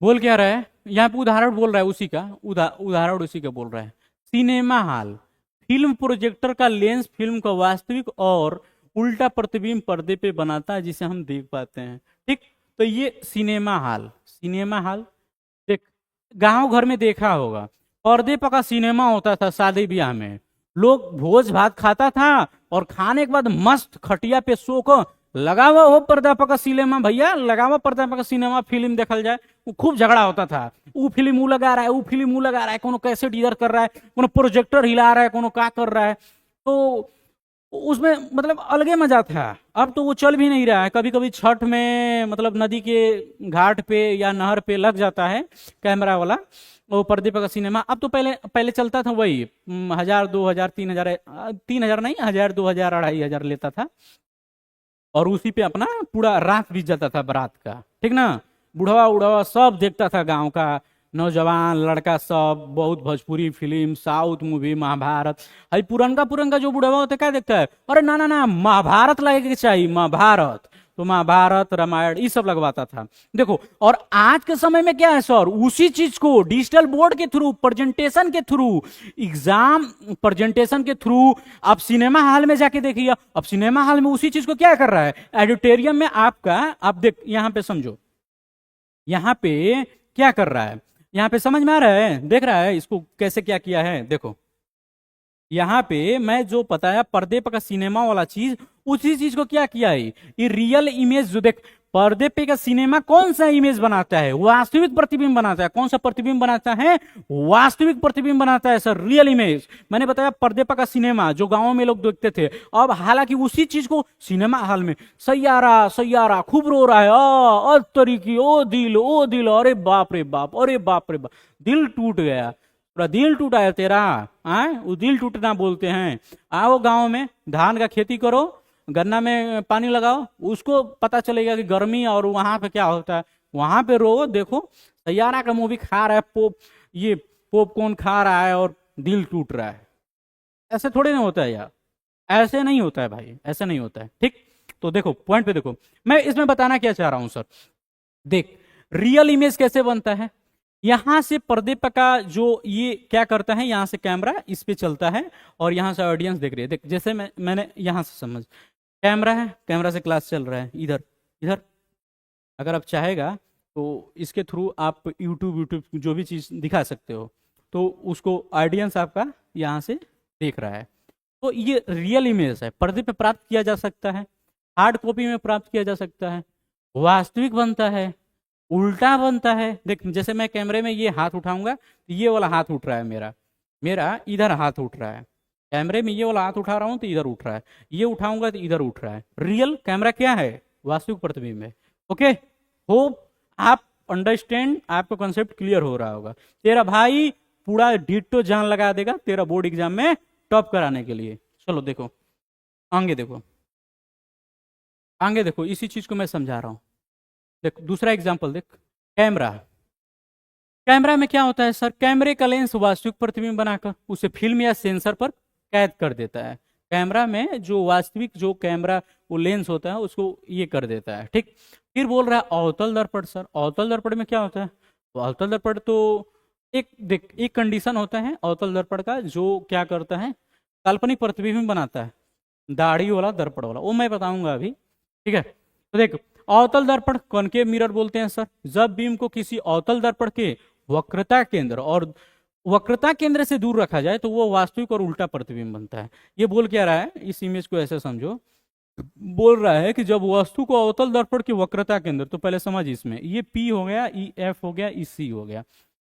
बोल क्या रहा है यहाँ पे, उदाहरण बोल रहा है उसी का, उदाहरण उसी का बोल रहा है। सिनेमा हॉल, फिल्म प्रोजेक्टर का लेंस फिल्म का वास्तविक और उल्टा प्रतिबिंब पर्दे पे बनाता है जिसे हम देख पाते हैं, ठीक। तो ये सिनेमा हॉल, सिनेमा हॉल देख, गांव घर में देखा होगा पर्दे पर का सिनेमा होता था, शादी ब्याह में लोग भोज भात खाता था और खाने के बाद मस्त खटिया पे सो को लगा हुआ हो पर्दा पर का सिनेमा, भैया लगा हुआ पर्दा पर का सिनेमा, फिल्म देखल जाए। वो खूब झगड़ा होता था, वो फिल्म वो लगा रहा है, वो फिल्म वो लगा रहा है, कोनो कैसेट इधर कर रहा है, कोनो प्रोजेक्टर हिला रहा है, कोनो क्या कर रहा है। तो उसमें मतलब अलगे मजा था। अब तो वो चल भी नहीं रहा है, कभी कभी छठ में मतलब नदी के घाट पे या नहर पे लग जाता है कैमरा वाला वो पर्दे पर का सिनेमा। अब तो पहले पहले चलता था वही 1000 2000 3000, 3000 नहीं, 1000 2000 2500 लेता था और उसी पे अपना पूरा रात बीत जाता था बारात का, ठीक ना। बुढ़वा उढ़वा सब देखता था, गांव का नौजवान लड़का सब, बहुत Bhojpuri film, south movie, Mahabharat. हई पुरनका पुरनका जो बुढ़वा होता है क्या देखता है, अरे ना ना ना महाभारत लगे के चाहिए, महाभारत। तो महाभारत रामायण ये सब लगवाता था, देखो। और आज के समय में क्या है सर, उसी चीज को डिजिटल बोर्ड के थ्रू, प्रेजेंटेशन के थ्रू, एग्जाम प्रेजेंटेशन के थ्रू आप सिनेमा हॉल में जाके देखिए। अब सिनेमा हॉल में उसी चीज को क्या कर रहा है, ऑडिटोरियम में आपका, आप देख यहां पे समझो, यहां पे क्या कर रहा है, यहां पे समझ में आ रहा है, देख रहा है इसको कैसे क्या किया है। देखो यहाँ पे मैं जो बताया पर्दे पर का सिनेमा वाला चीज, उसी चीज को क्या किया है, ये रियल इमेज जो देख, पर्दे पे का सिनेमा कौन सा इमेज बनाता है, वास्तविक प्रतिबिंब बनाता है। कौन सा प्रतिबिंब बनाता है, वास्तविक प्रतिबिंब बनाता है सर, रियल इमेज। मैंने बताया पर्दे पर का सिनेमा जो गांव में लोग देखते थे, अब हालांकि उसी चीज को सिनेमा हॉल में सैयारा सैयारा खूब रो रहा है, तरीकी ओ दिल, अरे बाप रे बाप, अरे बाप रे बाप, दिल टूट गया, पूरा दिल टूटा है तेरा, वो दिल टूटना बोलते हैं। आओ गांव में धान का खेती करो, गन्ना में पानी लगाओ, उसको पता चलेगा कि गर्मी और वहां पे क्या होता है। वहां पे रो, देखो सैयारा का मूवी खा रहा है, ये पॉपकॉर्न खा रहा है और दिल टूट रहा है। ऐसे थोड़े ना होता है यार, ऐसे नहीं होता है भाई, ऐसे नहीं होता है, ठीक। तो देखो पॉइंट पे देखो, मैं इसमें बताना क्या चाह रहा हूं सर, देख रियल इमेज कैसे बनता है। यहां से पर्दे पर का जो ये क्या करता है, यहां से कैमरा इस पे चलता है और यहां से ऑडियंस देख रही है। देख जैसे मैंने यहां से समझ, कैमरा है, कैमरा से क्लास चल रहा है इधर इधर। अगर आप चाहेगा तो इसके थ्रू आप यूट्यूब यूट्यूब जो भी चीज़ दिखा सकते हो, तो उसको ऑडियंस आपका यहाँ से देख रहा है। तो ये रियल इमेज है, पर्दे पे प्राप्त किया जा सकता है, हार्ड कॉपी में प्राप्त किया जा सकता है, वास्तविक बनता है, उल्टा बनता है। देख जैसे मैं कैमरे में ये हाथ उठाऊंगा तो ये वाला हाथ उठ रहा है, मेरा मेरा इधर हाथ उठ रहा है। कैमरे में ये वाला हाथ उठा रहा हूं तो इधर उठ रहा है, ये उठाऊंगा तो इधर उठ रहा है। रियल कैमरा क्या है, वास्तविक प्रतिबिंब है। ओके, होप आप अंडरस्टैंड, आपको कॉन्सेप्ट क्लियर हो रहा होगा। तेरा भाई पूरा डिट्टो जान लगा देगा तेरा बोर्ड एग्जाम में टॉप कराने के लिए। चलो देखो आगे देखो, आगे देखो, इसी चीज को मैं समझा रहा हूं। देख दूसरा एग्जाम्पल देख, कैमरा। कैमरा में क्या होता है सर, कैमरे का लेंस वास्तविक प्रतिबिंब बनाकर उसे फिल्म या सेंसर पर कैद कर देता है। कैमरा में जो वास्तविक जो कैमरा वो लेंस होता है उसको ये कर देता है, ठीक। फिर बोल रहा है अवतल दर्पण। सर अवतल दर्पण में क्या होता है, तो अवतल दर्पण तो एक देख एक कंडीशन होता है अवतल दर्पण का, जो क्या करता है काल्पनिक प्रतिबिंब बनाता है, दाढ़ी वाला दर्पण वाला, वो मैं बताऊंगा अभी, ठीक है। तो देख अवतल दर्पण कॉनकेव मिरर बोलते हैं सर, जब बीम को किसी अवतल दर्पण के वक्रता केंद्र और वक्रता केंद्र से दूर रखा जाए तो वो वास्तविक और उल्टा प्रतिबिंब बनता है। ये बोल क्या रहा है, इस इमेज को ऐसे समझो, बोल रहा है कि जब वस्तु को अवतल दर्पण की वक्रता केंद्र, तो पहले समझ इसमें, ये P हो गया, ई एफ हो गया, ई सी हो गया,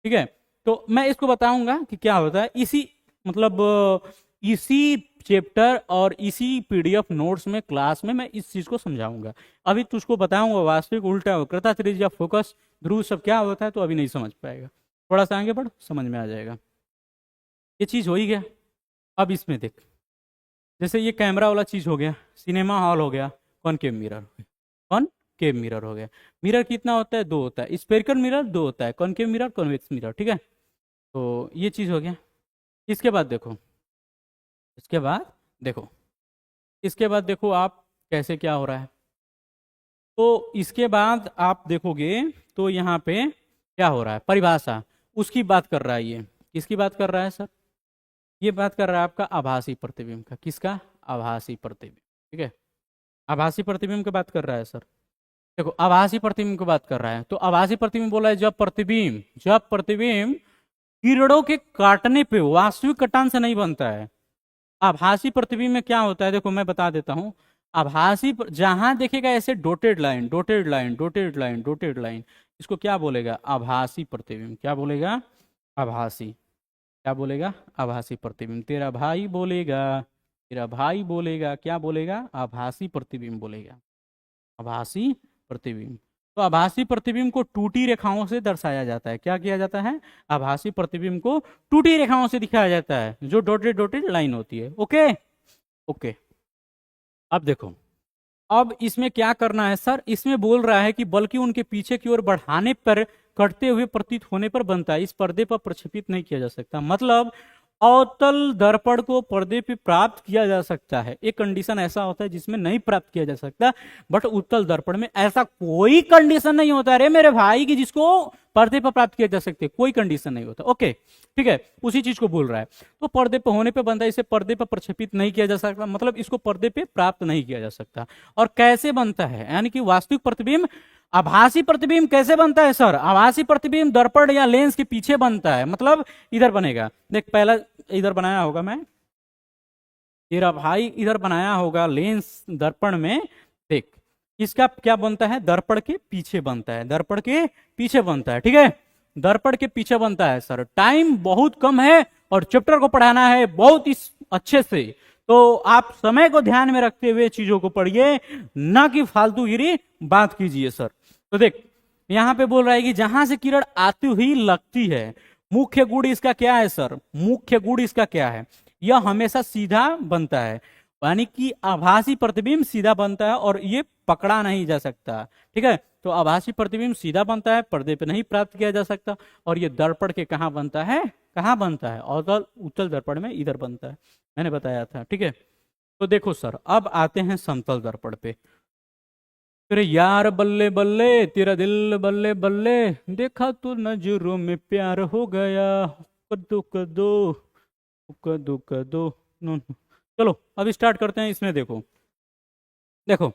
ठीक है। तो मैं इसको बताऊंगा कि क्या होता है, इसी मतलब इसी चैप्टर और इसी पीडीएफ नोट्स में क्लास में मैं इस चीज को समझाऊंगा। अभी तुझको बताऊंगा वास्तविक, उल्टा, वक्रता, त्रिज्या, फोकस, ध्रुव सब क्या होता है, तो अभी नहीं समझ पाएगा, थोड़ा सा आगे बढ़ समझ में आ जाएगा। ये चीज हो ही गया। अब इसमें देख, जैसे ये कैमरा वाला चीज हो गया, सिनेमा हॉल हो गया, कॉनकेव मिरर, कॉनकेव मिरर हो गया। मिरर कितना होता है, दो होता है, स्फेरिकल मिरर दो होता है, कॉनकेव मिरर, कॉन्वेक्स मिरर, ठीक है। तो ये चीज हो गया। इसके बाद देखो, इसके बाद देखो, इसके बाद देखो आप कैसे क्या हो रहा है। तो इसके बाद आप देखोगे तो यहाँ पे क्या हो रहा है, परिभाषा उसकी बात कर रहा है। ये किसकी बात कर रहा है सर, ये बात कर रहा है आपका आभासी प्रतिबिंब का। किसका, आभासी प्रतिबिंब, ठीक है। आभासी प्रतिबिंब की बात कर रहा है सर। देखो आभासी प्रतिबिंब की बात कर रहा है, तो आभासी प्रतिबिंब बोला है जब प्रतिबिंब किरणों के काटने पे वास्तविक कटान से नहीं बनता है। आभासी प्रतिबिंब में क्या होता है, देखो मैं बता देता हूं। जहां देखेगा ऐसे dotted line, dotted line, dotted line, dotted line, इसको क्या बोलेगा, आभासी प्रतिबिंब। क्या बोलेगा, आभासी। क्या बोलेगा, आभासी प्रतिबिंब। तेरा भाई बोलेगा, तेरा भाई बोलेगा, क्या बोलेगा, आभासी प्रतिबिंब बोलेगा, आभासी प्रतिबिंब। तो आभासी प्रतिबिंब को टूटी रेखाओं से दर्शाया जाता है। क्या किया जाता है, आभासी प्रतिबिंब को टूटी रेखाओं से दिखाया जाता है, जो डॉटेड डॉटेड लाइन होती है। Okay okay. अब देखो, अब इसमें क्या करना है सर, इसमें बोल रहा है कि बल्कि उनके पीछे की ओर बढ़ाने पर कटते हुए प्रतीत होने पर बनता है, इस पर्दे पर प्रक्षेपित नहीं किया जा सकता। मतलब अवतल दर्पण को पर्दे पे प्राप्त किया जा सकता है, एक कंडीशन ऐसा होता है जिसमें नहीं प्राप्त किया जा सकता, बट उत्तल दर्पण में ऐसा कोई कंडीशन नहीं होता अरे मेरे भाई की जिसको पर्दे पर प्राप्त किया जा सकते, कोई कंडीशन नहीं होता। ओके ठीक है, उसी चीज को बोल रहा है। तो पर्दे पर होने पे बनता है, इसे पर्दे पर प्रक्षेपित नहीं किया जा सकता, मतलब इसको पर्दे पे प्राप्त नहीं किया जा सकता। और कैसे बनता है, यानी कि वास्तविक प्रतिबिंब, आभासी प्रतिबिंब कैसे बनता है सर, आभासी प्रतिबिंब दर्पण या लेंस के पीछे बनता है, मतलब इधर बनेगा। देख पहला इधर बनाया होगा मैं, तेरा भाई इधर बनाया होगा लेंस दर्पण में। देख इसका क्या बनता है, दर्पण के पीछे बनता है, दर्पण के पीछे बनता है, ठीक है, दर्पण के पीछे बनता है। सर टाइम बहुत कम है और चैप्टर को पढ़ाना है बहुत ही अच्छे से, तो आप समय को ध्यान में रखते हुए चीजों को पढ़िए, ना कि फालतूगिरी बात कीजिए सर। तो देख यहां पे बोल रहा है कि जहां से किरण आती हुई लगती है, मुख्य गुण इसका क्या है सर, मुख्य गुण इसका क्या है, यह हमेशा सीधा बनता है, यानी कि आभासी प्रतिबिंब सीधा बनता है और ये पकड़ा नहीं जा सकता, ठीक है। तो आभासी प्रतिबिंब सीधा बनता है, पर्दे पे नहीं प्राप्त किया जा सकता। और ये दर्पण के कहाँ बनता है, कहाँ बनता है, अवतल उत्तल दर्पण में इधर बनता है, मैंने बताया था, ठीक है। तो देखो सर अब आते हैं समतल दर्पण पे। तेरे यार बल्ले बल्ले, तेरा दिल बल्ले बल्ले, देखा तो नजरों में प्यार हो गया, कदो कदो कदो कदो। चलो अब स्टार्ट करते हैं। इसमें देखो, देखो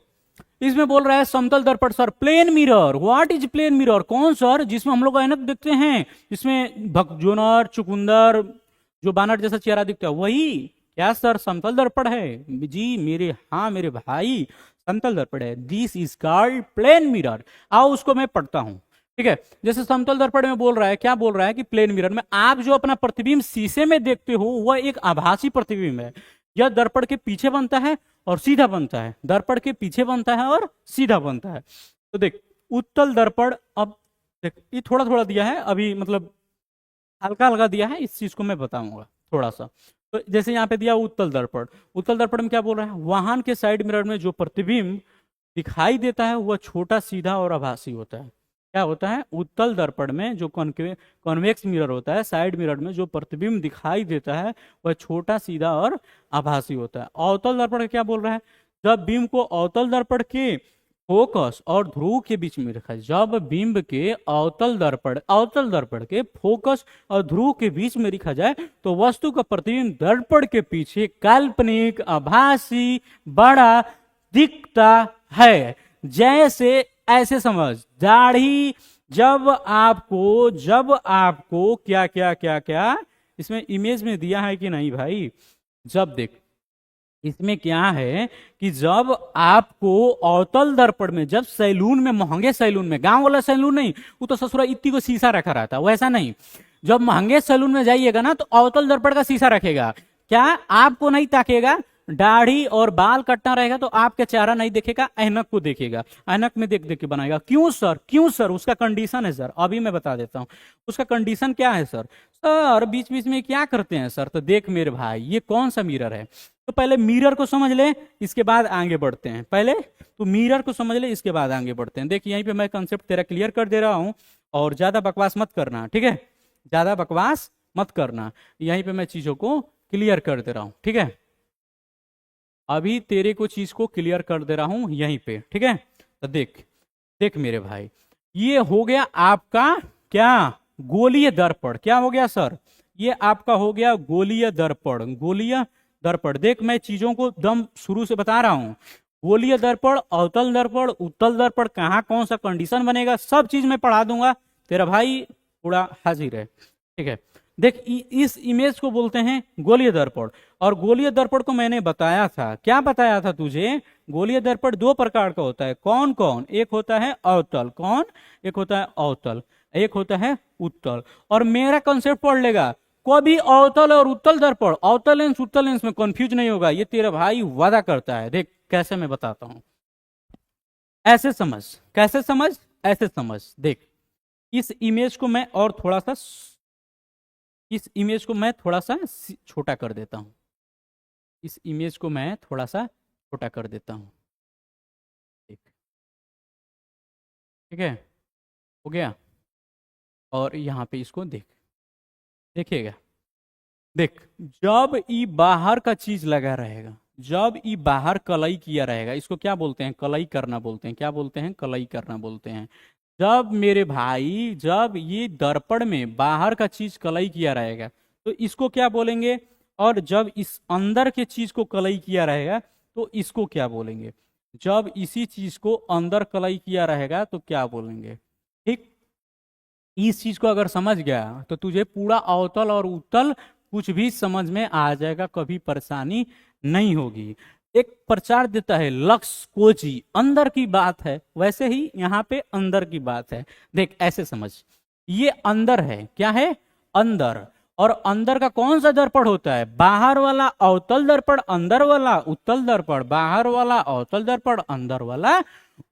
इसमें बोल रहा है समतल दर्पण sir, plane mirror. What is plane mirror, कौन सर, जिसमें हम लोग ऐनक देखते हैं, जिसमें भगजोनर चुकुंदर जो बानर जैसा चेहरा दिखता है, वही क्या सर समतल दर्पण है जी मेरे, हाँ मेरे भाई समतल दर्पण है, this is called plane mirror. आओ उसको मैं पढ़ता हूं, ठीक है। जैसे समतल दर्पण में बोल रहा है, क्या बोल रहा है कि प्लेन मिरर में आप जो अपना प्रतिबिंब शीशे में देखते हो वह एक आभासी प्रतिबिंब है, यह दर्पण के पीछे बनता है और सीधा बनता है, दर्पण के पीछे बनता है और सीधा बनता है। तो देख उत्तल दर्पण, अब देख ये थोड़ा थोड़ा दिया है अभी, मतलब हल्का हल्का दिया है, इस चीज को मैं बताऊंगा थोड़ा सा। तो जैसे यहाँ पे दिया उत्तल दर्पण, उत्तल दर्पण में क्या बोल रहा है, वाहन के साइड मिरर में जो प्रतिबिंब दिखाई देता है वह छोटा, सीधा और आभासी होता है। क्या होता है, उत्तल दर्पण में जो कॉन्वेक्स मिरर होता है, साइड मिरर में जो प्रतिबिंब दिखाई देता है वह छोटा, सीधा और आभासी होता है। अवतल दर्पण क्या बोल रहा है, जब बिंब को अवतल दर्पण के फोकस और ध्रुव के बीच में रखा, जब बिंब के अवतल दर्पण के फोकस और ध्रुव के बीच में रखा जाए तो वस्तु का प्रतिबिंब दर्पण के पीछे काल्पनिक, आभासी, बड़ा दिखता है। जैसे ऐसे समझ, दाढ़ी जब आपको क्या क्या क्या क्या इसमें इमेज में दिया है कि नहीं भाई, जब देख इसमें क्या है कि जब आपको अवतल दर्पण में, जब सैलून में, महंगे सैलून में, गांव वाला सैलून नहीं, वो तो ससुरा इतनी को शीशा रखा रहता, वैसा नहीं, जब महंगे सैलून में जाइएगा ना तो अवतल दर्पण का शीशा रखेगा, क्या आपको नहीं ताकेगा, दाढ़ी और बाल कटना रहेगा तो आपका चेहरा नहीं देखेगा, ऐनक को देखेगा, ऐनक में देख देख के बनाएगा। क्यों सर, उसका कंडीशन है सर, अभी मैं बता देता हूं उसका कंडीशन क्या है सर। बीच बीच में क्या करते हैं सर, तो देख मेरे भाई ये कौन सा मिरर है, तो पहले मिरर को समझ ले, इसके बाद आगे बढ़ते हैं। पहले तो मिरर को समझ ले, इसके बाद आगे बढ़ते हैं। देख यहीं पे मैं कंसेप्ट तेरा क्लियर कर दे रहा हूं और ज्यादा बकवास मत करना, ठीक है, ज्यादा बकवास मत करना, यहीं पे मैं चीजों को क्लियर कर दे रहा हूं, ठीक है, अभी तेरे को चीज को क्लियर कर दे रहा हूं यहीं पे, ठीक है। तो देख मेरे भाई, ये हो गया आपका क्या, गोलीय दर्पण। क्या हो गया सर, ये आपका हो गया गोलीय दर्पण। देख मैं चीजों को दम शुरू से बता रहा हूं, गोलीय दर्पण, अवतल दर्पण, उत्तल दर्पण, कहाँ कौन सा कंडीशन बनेगा, सब चीज मैं पढ़ा दूंगा, तेरा भाई पूरा हाजिर है, ठीक है। देख इस इमेज को बोलते हैं गोलीय दर्पण, और गोलीय दर्पण को मैंने बताया था, क्या बताया था तुझे, गोलीय दर्पण दो प्रकार का होता है, कौन कौन, एक होता है अवतल, कौन, एक होता है अवतल, एक होता है उत्तल। और मेरा कंसेप्ट पढ़ लेगा, कभी अवतल और उत्तल दर्पण, अवतल लेंस उत्तल लेंस में कंफ्यूज नहीं होगा, ये तेरा भाई वादा करता है। देख कैसे मैं बताता हूं, ऐसे समझ, कैसे समझ, ऐसे समझ। देख इस इमेज को मैं और थोड़ा सा, इस इमेज को मैं थोड़ा सा छोटा कर देता हूं, इस इमेज को मैं थोड़ा सा छोटा कर देता हूं, ठीक है, हो गया। और यहां पे इसको देखिएगा, देख जब ई बाहर का चीज लगा रहेगा, जब ई बाहर कलई किया रहेगा, इसको क्या बोलते हैं, कलई करना बोलते हैं, क्या बोलते हैं, कलई करना बोलते हैं। जब मेरे भाई, जब ये दर्पण में बाहर का चीज कलई किया रहेगा तो इसको क्या बोलेंगे, और जब इस अंदर के चीज को कलई किया रहेगा तो इसको क्या बोलेंगे, जब इसी चीज को अंदर कलई किया रहेगा तो क्या बोलेंगे, ठीक। इस चीज को अगर समझ गया तो तुझे पूरा अवतल और उत्तल कुछ भी समझ में आ जाएगा, कभी परेशानी नहीं होगी। एक प्रचार देता है लक्ष्य कोजी, अंदर की बात है, वैसे ही यहाँ पे अंदर की बात है। देख ऐसे समझ, ये अंदर है, क्या है, अंदर, और अंदर का कौन सा दर्पण होता है, बाहर वाला अवतल दर्पण, अंदर वाला उत्तल दर्पण, बाहर वाला अवतल दर्पण, अंदर वाला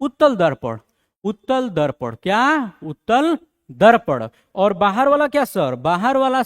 उत्तल दर्पण, उत्तल दर्पण, क्या, उत्तल दर्पण। और बाहर वाला क्या सर, बाहर वाला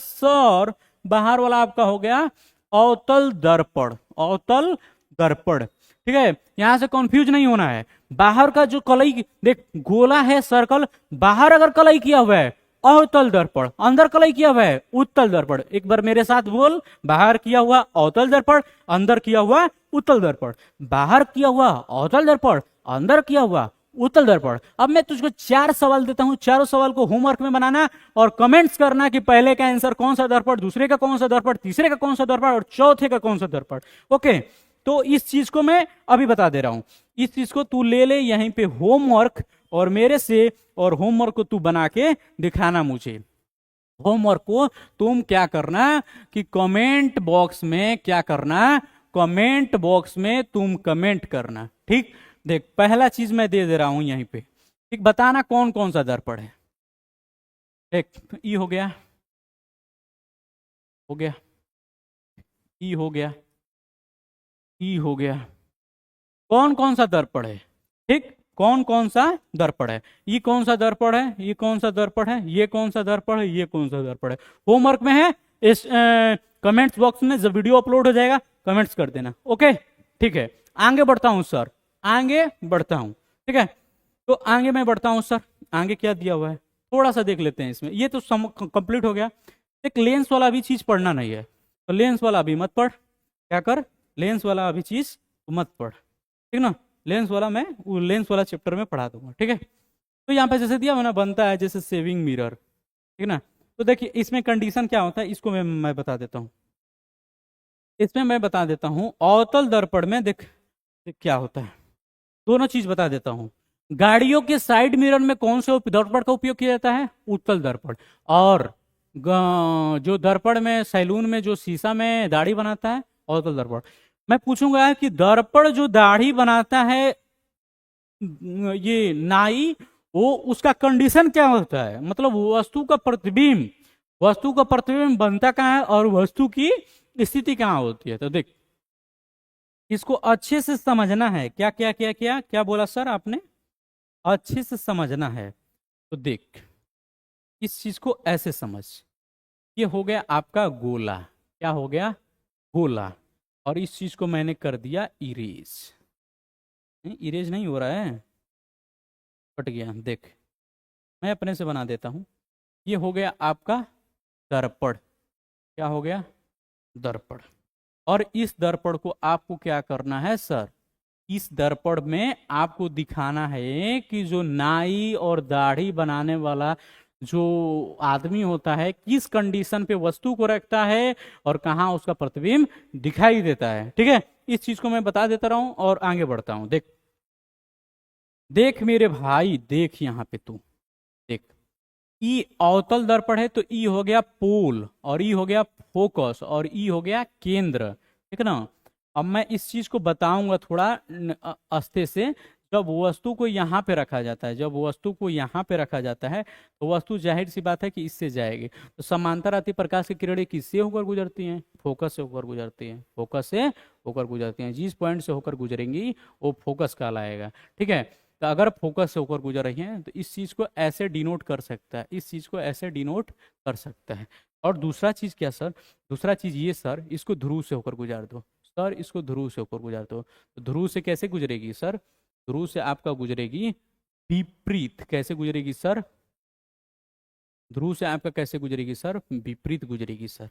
आपका हो गया अवतल दर्पण, अवतल दर्पण, ठीक है। यहां से कंफ्यूज नहीं होना है, बाहर का जो कलई, देख गोला है सर्कल, बाहर अगर कलई किया हुआ है अवतल दर्पण, अंदर कलई किया हुआ है उत्तल दर्पण। एक बार मेरे साथ बोल, बाहर किया हुआ अवतल दर्पण, अंदर किया हुआ उत्तल दर्पण, बाहर किया हुआ अवतल दर्पण, अंदर किया हुआ उत्तल दर्पण। अब मैं तुझको 4 सवाल देता हूं, चारों सवाल को होमवर्क में बनाना और कमेंट्स करना कि पहले का आंसर कौन सा दर्पण, दूसरे का कौन सा दर्पण, तीसरे का कौन सा दर्पण और चौथे का कौन सा दर्पण। ओके, तो इस चीज को मैं अभी बता दे रहा हूं, इस चीज को तू ले ले यहीं पे होमवर्क, और मेरे से, और होमवर्क को तू बना के दिखाना मुझे। होमवर्क को तुम क्या करना कि कमेंट बॉक्स में क्या करना, कमेंट बॉक्स में तुम कमेंट करना, ठीक। देख पहला चीज मैं दे रहा हूं यहीं पे, ठीक, बताना कौन कौन सा दर्पण है। एक ई हो गया, हो गया, ई हो गया, ई हो गया, कौन कौन सा दर्पण है, ठीक, कौन कौन सा दर्पण है, ये कौन सा दर्पण है, ये कौन सा दर्पण है, ये कौन सा दर्पण है, ये कौन सा दर्पण है। होमवर्क में है, इस कमेंट्स बॉक्स में जब वीडियो अपलोड हो जाएगा कमेंट्स कर देना। ओके ठीक है, आगे बढ़ता हूं सर, आगे बढ़ता हूं। ठीक है, तो आगे मैं बढ़ता हूं सर। आगे क्या दिया हुआ है थोड़ा सा देख लेते हैं इसमें। ये तो कंप्लीट हो गया। एक लेंस वाला भी चीज पढ़ना नहीं है तो लेंस वाला अभी मत पढ़। क्या कर, लेंस वाला अभी चीज मत पढ़, ठीक ना। लेंस वाला मैं वो लेंस वाला चैप्टर में पढ़ा दूंगा। ठीक है, तो यहाँ पे जैसे दिया हुआ ना बनता है जैसे सेविंग मिरर, ठीक ना। तो देखिए इसमें कंडीशन क्या होता है इसको मैं बता देता हूँ। इसमें मैं बता देता हूँ अवतल दर्पण में देख क्या होता है, दोनों चीज बता देता हूँ। गाड़ियों के साइड मिरर में कौन से दर्पण का उपयोग किया जाता है, उत्तल दर्पण। और जो दर्पण में सैलून में जो शीशा में दाढ़ी बनाता है अवतल दर्पण। मैं पूछूंगा कि दर्पण जो दाढ़ी बनाता है ये नाई, वो उसका कंडीशन क्या होता है, मतलब वस्तु का प्रतिबिंब बनता कहाँ है और वस्तु की स्थिति कहाँ होती है। तो देख इसको अच्छे से समझना है। क्या क्या क्या क्या क्या बोला सर आपने, अच्छे से समझना है। तो देख इस चीज को ऐसे समझ, ये हो गया आपका गोला, क्या हो गया गोला, और इस चीज को मैंने कर दिया इरेज। इरेज नहीं हो रहा है, कट गया। देख मैं अपने से बना देता हूं। ये हो गया आपका दर्पण, क्या हो गया दर्पण। और इस दर्पण को आपको क्या करना है सर, इस दर्पण में आपको दिखाना है कि जो नाई और दाढ़ी बनाने वाला जो आदमी होता है किस कंडीशन पे वस्तु को रखता है और कहाँ उसका प्रतिबिंब दिखाई देता है। ठीक है, इस चीज को मैं बता देता रहा हूं और आगे बढ़ता हूं। देख देख मेरे भाई, देख यहाँ पे तू देख, ई अवतल दर्पण है तो ई हो गया पोल और ई हो गया फोकस और ई हो गया केंद्र, ठीक ना। अब मैं इस चीज को बताऊंगा थोड़ा अस्ते से। जब वस्तु को यहाँ पे रखा जाता है, जब वस्तु को यहाँ पे रखा जाता है तो वस्तु जाहिर सी बात है कि इससे जाएगी। तो समांतर आती प्रकाश की किरणें किससे होकर गुजरती हैं, फोकस से होकर गुजरती हैं, फोकस से होकर गुजरती हैं। जिस पॉइंट से होकर गुजरेंगी वो फोकस कहलाएगा। ठीक है, तो अगर फोकस से होकर गुजर रही है तो इस चीज को ऐसे डिनोट कर सकता है, इस चीज को ऐसे डिनोट कर सकता है। और दूसरा चीज क्या सर, दूसरा चीज ये सर, इसको ध्रुव से होकर गुजार दो सर, इसको ध्रुव से होकर गुजार दो। तो ध्रुव से कैसे गुजरेगी सर, ध्रुव से आपका गुजरेगी विपरीत। कैसे गुजरेगी सर, ध्रुव से आपका कैसे गुजरेगी सर, विपरीत गुजरेगी सर,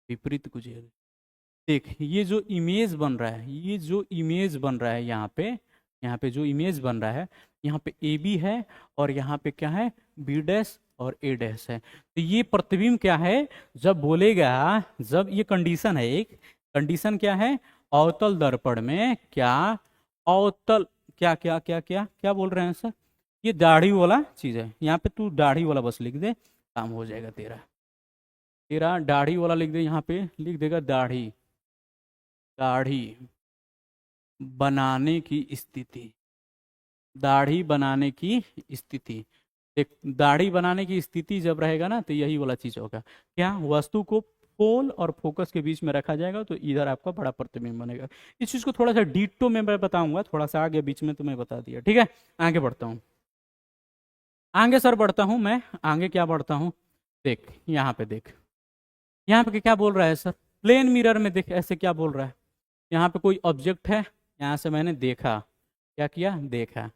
विपरीत गुजरेगी। देख ये जो इमेज बन रहा है, ये जो इमेज बन रहा है यहाँ पे जो इमेज बन रहा है, यहाँ पे ए बी है और यहाँ पे क्या है बी डैश और ए डैश है। तो ये प्रतिबिंब क्या है, जब बोलेगा, जब ये कंडीशन है, एक कंडीशन क्या है, अवतल दर्पण में क्या अवतल क्या क्या क्या क्या क्या बोल रहे हैं सर, ये दाढ़ी वाला चीज है। यहाँ पे तू दाढ़ी वाला बस लिख दे, काम हो जाएगा तेरा। तेरा दाढ़ी वाला लिख दे, यहाँ पे लिख देगा दाढ़ी, दाढ़ी बनाने की स्थिति, दाढ़ी बनाने की स्थिति। एक दाढ़ी बनाने की स्थिति जब रहेगा ना तो यही वाला चीज होगा, क्या वस्तु को पोल और फोकस के बीच में रखा जाएगा तो इधर आपका बड़ा प्रतिबिंब बनेगा। इस चीज को थोड़ा सा डिटो में मैं बताऊंगा, थोड़ा सा आगे बीच में तो मैं बता दिया। ठीक है, आगे बढ़ता हूँ, आगे सर बढ़ता हूँ मैं, आगे क्या बढ़ता हूँ। देख यहाँ पे, देख यहाँ पे क्या बोल रहा है सर, प्लेन मिरर में देख ऐसे क्या बोल रहा है। यहाँ पे कोई ऑब्जेक्ट है, यहाँ से मैंने देखा, क्या किया देखा,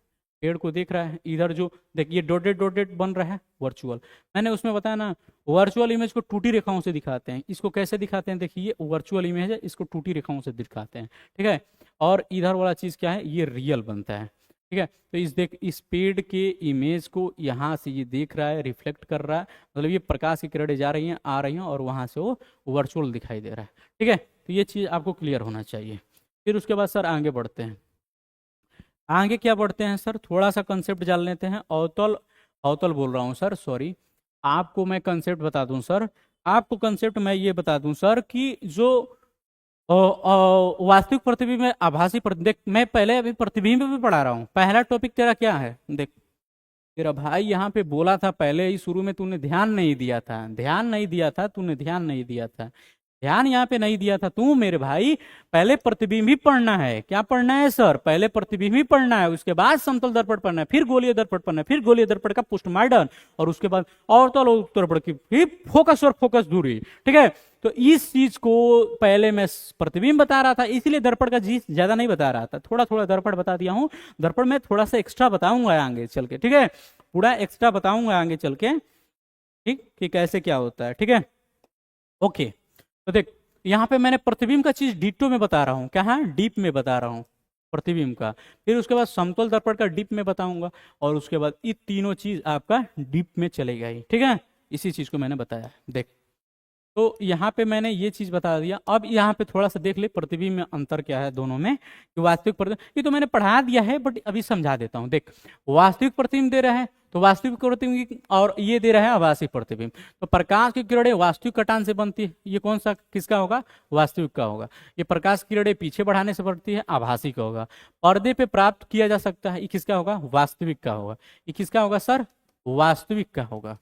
पेड़ को देख रहा है। इधर जो देखिए डॉटेड डॉटेड बन रहा है वर्चुअल, मैंने उसमें बताया ना वर्चुअल इमेज को टूटी रेखाओं से दिखाते हैं। इसको कैसे दिखाते हैं, देखिए वर्चुअल इमेज है, इसको टूटी रेखाओं से दिखाते हैं। ठीक है, और इधर वाला चीज क्या है, ये रियल बनता है। ठीक है, तो इस पेड़ के इमेज को यहाँ से ये देख रहा है, रिफ्लेक्ट कर रहा है, मतलब ये प्रकाश की किरणें जा रही हैं आ रही हैं और वहाँ से वो वर्चुअल दिखाई दे रहा है। ठीक है, तो ये चीज़ आपको क्लियर होना चाहिए। फिर उसके बाद सर आगे बढ़ते हैं, आगे क्या बढ़ते हैं सर, थोड़ा सा कंसेप्ट जान लेते हैं। अवतल अवतल बोल रहा हूँ सर, सॉरी, आपको मैं कंसेप्ट बता दूं सर, आपको कंसेप्ट मैं ये बता दूं सर कि जो वास्तविक प्रतिबिंब में आभासी देख मैं पहले अभी प्रतिबिंब भी पढ़ा रहा हूँ। पहला टॉपिक तेरा क्या है, देख तेरा भाई यहाँ पे बोला था पहले ही शुरू में, तूने ध्यान नहीं दिया था, ध्यान नहीं दिया था, तूने ध्यान नहीं दिया था, ध्यान यहाँ पे नहीं दिया था तू मेरे भाई। पहले प्रतिबिंब ही पढ़ना है, क्या पढ़ना है सर, पहले प्रतिबिंब ही पढ़ना है, उसके बाद समतल दर्पण पढ़ना है, फिर गोलीय दर्पण पढ़ना है, फिर गोलीय दर्पण का पोस्टमार्टम और उसके बाद अवतल दर्पण की फिर फोकस और फोकस दूरी। ठीक है, तो इस चीज को पहले मैं प्रतिबिंब बता रहा था, इसलिए दर्पण का चीज ज्यादा नहीं बता रहा था, थोड़ा थोड़ा दर्पण बता दिया हूं। दर्पण में थोड़ा सा एक्स्ट्रा बताऊंगा आगे चल के, ठीक है, पूरा एक्स्ट्रा बताऊंगा आगे चल के, ठीक, कि कैसे क्या होता है, ठीक है, ओके। तो देख यहाँ पे मैंने प्रतिबिंब का चीज डिटो में बता रहा हूँ, क्या है, डीप में बता रहा हूँ प्रतिबिंब का, फिर उसके बाद समतल दर्पण का डीप में बताऊंगा, और उसके बाद ये तीनों चीज आपका डीप में चलेगा ही, ठीक है, इसी चीज को मैंने बताया। देख तो यहाँ पे मैंने ये चीज बता दिया। अब यहाँ पे थोड़ा सा देख ले प्रतिबिंब में अंतर क्या है दोनों में, कि वास्तविक प्रतिबिंब ये तो मैंने पढ़ा दिया है, बट अभी समझा देता हूँ। देख वास्तविक प्रतिबिंब दे रहा है, तो वास्तविक प्रतिबिंब, और ये दे रहा है आभासी प्रतिबिंब। तो प्रकाश की किरणें वास्तविक कटान से बनती है, ये कौन सा किसका होगा, वास्तविक का होगा। ये प्रकाश की किरणें पीछे बढ़ाने से बढ़ती है, आभासी का होगा। पर्दे पे प्राप्त किया जा सकता है, ये किसका होगा, वास्तविक का होगा। ये किसका होगा सर, वास्तविक का होगा।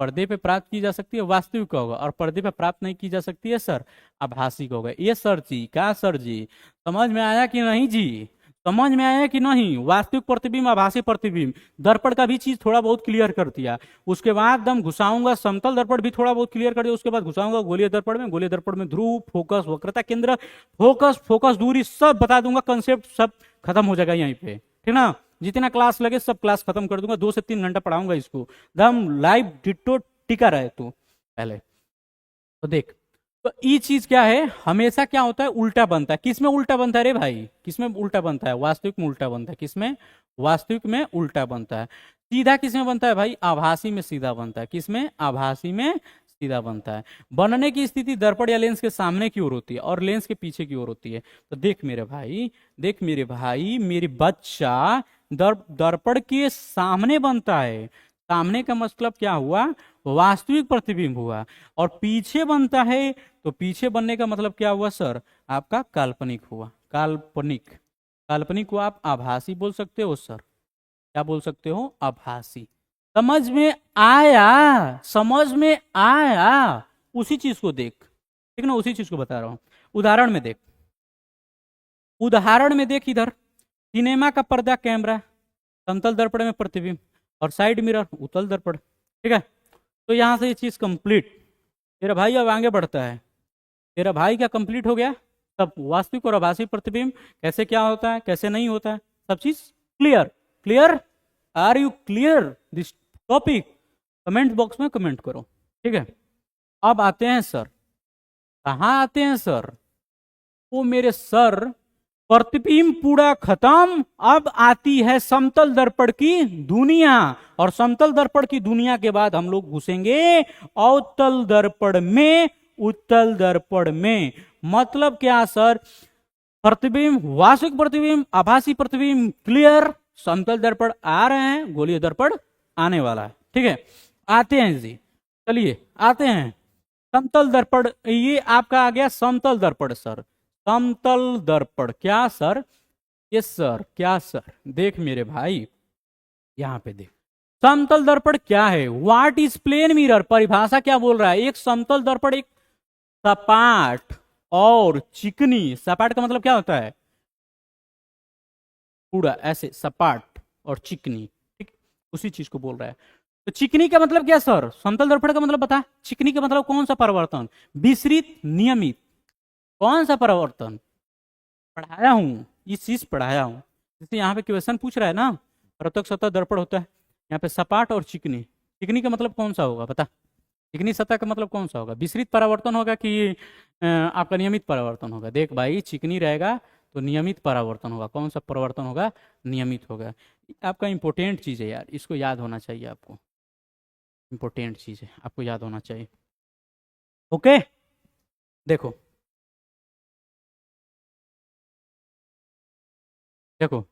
पर्दे पे प्राप्त की जा सकती है, वास्तविक का होगा, और पर्दे पे प्राप्त नहीं की जा सकती है सर, आभासी का होगा। ये सर जी, क्या सर जी, समझ में आया कि नहीं जी, समझ में आया कि नहीं। वास्तविक प्रतिबिंब, आभासी प्रतिबिंब, दर्पण का भी चीज थोड़ा बहुत क्लियर कर दिया। उसके बाद दम घुसाऊंगा समतल दर्पण भी थोड़ा बहुत क्लियर कर दिया। उसके बाद घुसाऊंगा गोलीय दर्पण में, गोलीय दर्पण में ध्रुव, फोकस, वक्रता केंद्र, फोकस दूरी सब बता दूंगा, कंसेप्ट सब खत्म हो जाएगा यहीं पे, ठीक ना। जितना क्लास लगे सब क्लास खत्म कर दूंगा, 2 से 3 घंटा पढ़ाऊंगा इसको, दम लाइव डिट्टो टिका रहे तू पहले। तो देख तो ये चीज क्या है, हमेशा क्या होता है, उल्टा बनता है। किसमें उल्टा बनता है रे भाई, किसमें उल्टा बनता है, वास्तविक में उल्टा बनता है। किसमें, वास्तविक में उल्टा बनता है। सीधा किसमें बनता है भाई, आभासी में सीधा बनता है। किसमें, आभासी में सीधा बनता है। बनने की स्थिति दर्पण या लेंस के सामने की ओर होती है, और लेंस के पीछे की ओर होती है। तो देख मेरे भाई, देख मेरे भाई, मेरी बच्चा, दर्पण के सामने बनता है। सामने का मतलब क्या हुआ, वास्तविक प्रतिबिंब हुआ। और पीछे बनता है, तो पीछे बनने का मतलब क्या हुआ सर, आपका काल्पनिक हुआ। काल्पनिक, काल्पनिक को आप आभासी बोल सकते हो सर, क्या बोल सकते हो, आभासी। समझ में आया, समझ में आया। उसी चीज को देख, ठीक ना, उसी चीज को बता रहा हूं। उदाहरण में देख, उदाहरण में देख, इधर सिनेमा का पर्दा, कैमरा, समतल दर्पण में प्रतिबिंब, और साइड मिरर उत्तल दर्पण, ठीक है। तो यहां से ये चीज कंप्लीट। तेरा भाई अब आगे बढ़ता है, तेरा भाई क्या कंप्लीट हो गया, सब वास्तविक और आभासी प्रतिबिंब कैसे क्या होता है, कैसे नहीं होता है, सब चीज clear. Clear, are you clear this topic, comment box में कमेंट करो, ठीक है। अब आते हैं सर, कहाँ आते हैं सर, वो मेरे सर, प्रतिबिंब पूरा खत्म, अब आती है समतल दर्पण की दुनिया। और समतल दर्पण की दुनिया के बाद हम लोग घुसेंगे अवतल दर्पण में, उत्तल दर्पण में। मतलब क्या सर, प्रतिबिंब, वास्तविक प्रतिबिंब, आभासी प्रतिबिंब क्लियर, समतल दर्पण आ रहे हैं, गोलीय दर्पण आने वाला है, ठीक है। आते हैं जी, चलिए आते हैं समतल दर्पण। ये आपका आ गया समतल दर्पण सर, समतल दर्पण। क्या सर, यस सर, क्या सर, देख मेरे भाई, यहां पे देख, समतल दर्पण क्या है, व्हाट इज प्लेन मिरर, परिभाषा क्या बोल रहा है। एक समतल दर्पण एक सपाट और चिकनी, सपाट का मतलब क्या होता है, पूरा ऐसे सपाट और चिकनी, ठीक, उसी चीज को बोल रहा है। तो चिकनी का मतलब क्या सर, समतल दर्पण का मतलब बता, चिकनी का मतलब कौन सा परिवर्तन, विसरित, नियमित, कौन सा परिवर्तन, पढ़ाया हूं, ये चीज पढ़ाया हूं। जैसे यहाँ पे क्वेश्चन पूछ रहा है ना, प्रत्यक्ष सतह दर्पण होता है, यहाँ पे सपाट और चिकनी, चिकनी का मतलब कौन सा होगा बता, चिकनी सतह का मतलब कौन सा होगा, विसरित परावर्तन होगा कि आपका नियमित परावर्तन होगा। देख भाई, चिकनी रहेगा तो नियमित परावर्तन होगा, कौन सा परिवर्तन होगा, नियमित होगा। आपका इंपॉर्टेंट चीज है यार, इसको याद होना चाहिए आपको, इंपॉर्टेंट चीज है, आपको याद होना चाहिए, ओके। देखो देखो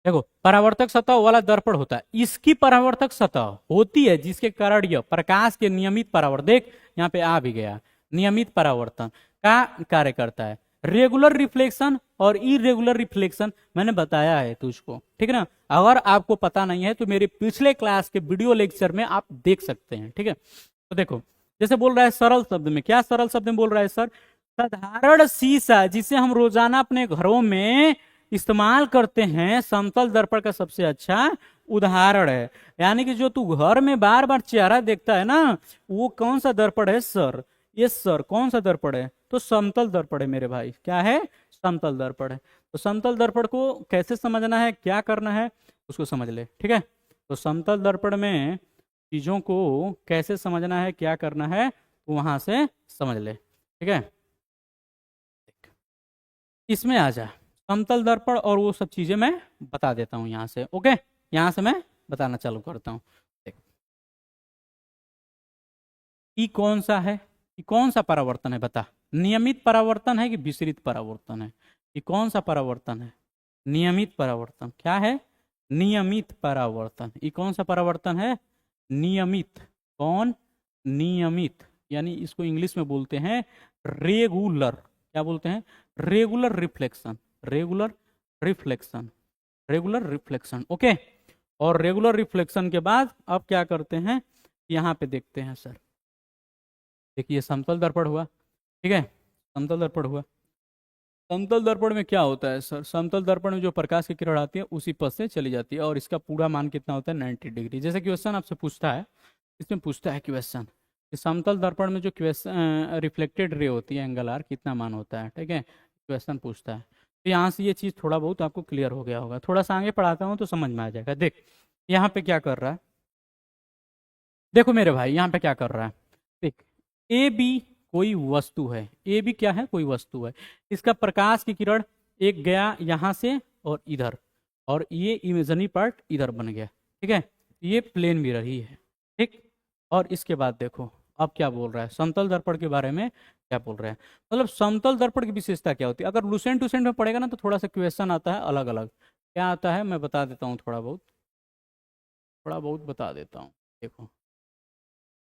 देखो, परावर्तक सतह वाला दर्पण होता है, इसकी परावर्तक सतह होती है जिसके कारण यह प्रकाश के नियमित परावर्तन, देख यहाँ पे आ भी गया, नियमित परावर्तन का कार्य करता है। रेगुलर रिफ्लेक्शन और इरेगुलर रिफ्लेक्शन मैंने बताया है तुझको, ठीक है ना। अगर आपको पता नहीं है तो मेरे पिछले क्लास के वीडियो लेक्चर में आप देख सकते हैं, ठीक है। तो देखो, जैसे बोल रहा है सरल शब्द में, क्या सरल शब्द में बोल रहा है सर, साधारण शीशा जिसे हम रोजाना अपने घरों में इस्तेमाल करते हैं, समतल दर्पण का सबसे अच्छा उदाहरण है। यानी कि जो तू घर में बार बार चेहरा देखता है ना, वो कौन सा दर्पण है सर? यस सर, कौन सा दर्पण है? तो समतल दर्पण है मेरे भाई। क्या है? समतल दर्पण है। तो समतल दर्पण को कैसे समझना है, क्या करना है, उसको समझ ले, ठीक है। तो समतल दर्पण में चीजों को कैसे समझना है, क्या करना है, तो वहां से समझ ले, ठीक है। इसमें आ जा, समतल दर्पण और वो सब चीजें मैं बता देता हूं यहां से। ओके, यहां से मैं बताना चालू करता हूं। देख, ई कौन सा है? ई कौन सा परावर्तन है बता? नियमित परावर्तन है कि विसरित परावर्तन है? ये कौन सा परावर्तन है? नियमित परावर्तन। क्या है? नियमित परावर्तन। ये कौन सा परावर्तन है? नियमित। कौन? नियमित। यानी इसको इंग्लिश में बोलते हैं रेगुलर। क्या बोलते हैं? Regular reflection. Regular reflection. Regular reflection. Okay. और रेगुलर रिफ्लेक्शन के बाद अब क्या करते हैं, यहां पे देखते हैं सर। देखिए समतल दर्पण हुआ, ठीक है, समतल दर्पण हुआ। समतल दर्पण में क्या होता है सर? समतल दर्पण में जो प्रकाश की किरण आती है उसी पथ से चली जाती है, और इसका पूरा मान कितना होता है? 90 डिग्री। जैसे क्वेश्चन आपसे पूछता है, इसमें पूछता है क्वेश्चन कि समतल दर्पण में जो क्वेश्चन रिफ्लेक्टेड रे होती है, एंगल आर, कितना मान होता है, ठीक है, क्वेश्चन पूछता है। तो यहाँ से ये चीज़ थोड़ा बहुत आपको क्लियर हो गया होगा। थोड़ा सा आगे पढ़ाता हूँ तो समझ में आ जाएगा। देख यहाँ पे क्या कर रहा है, देखो मेरे भाई यहाँ पे क्या कर रहा है। देख, ए बी कोई वस्तु है। ए बी क्या है? कोई वस्तु है। इसका प्रकाश की किरण एक गया यहाँ से और इधर, और ये इमेजनरी पार्ट इधर बन गया, ठीक है। ये प्लेन मिरर ही है, ठीक। और इसके बाद देखो अब क्या बोल रहा है, समतल दर्पण के बारे में क्या बोल रहा है। मतलब समतल दर्पण की विशेषता क्या होती है? अगर लुसेंट टूसेंट में पड़ेगा ना तो थोड़ा सा क्वेश्चन आता है अलग अलग। क्या आता है मैं बता देता हूँ, थोड़ा बहुत बता देता हूँ। देखो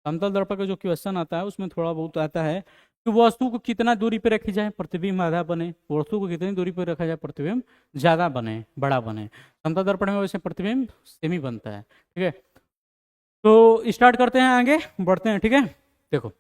समतल दर्पण का जो क्वेश्चन आता है उसमें थोड़ा बहुत आता है कि वस्तु को कितना दूरी पर रखी जाए प्रतिबिंब आधा बने, वस्तु को कितनी दूरी पर रखा जाए प्रतिबिंब ज्यादा बने, बड़ा बने। समतल दर्पण में वैसे प्रतिबिंब सेमी बनता है, ठीक है। तो स्टार्ट करते हैं, आगे बढ़ते हैं, ठीक है। देखो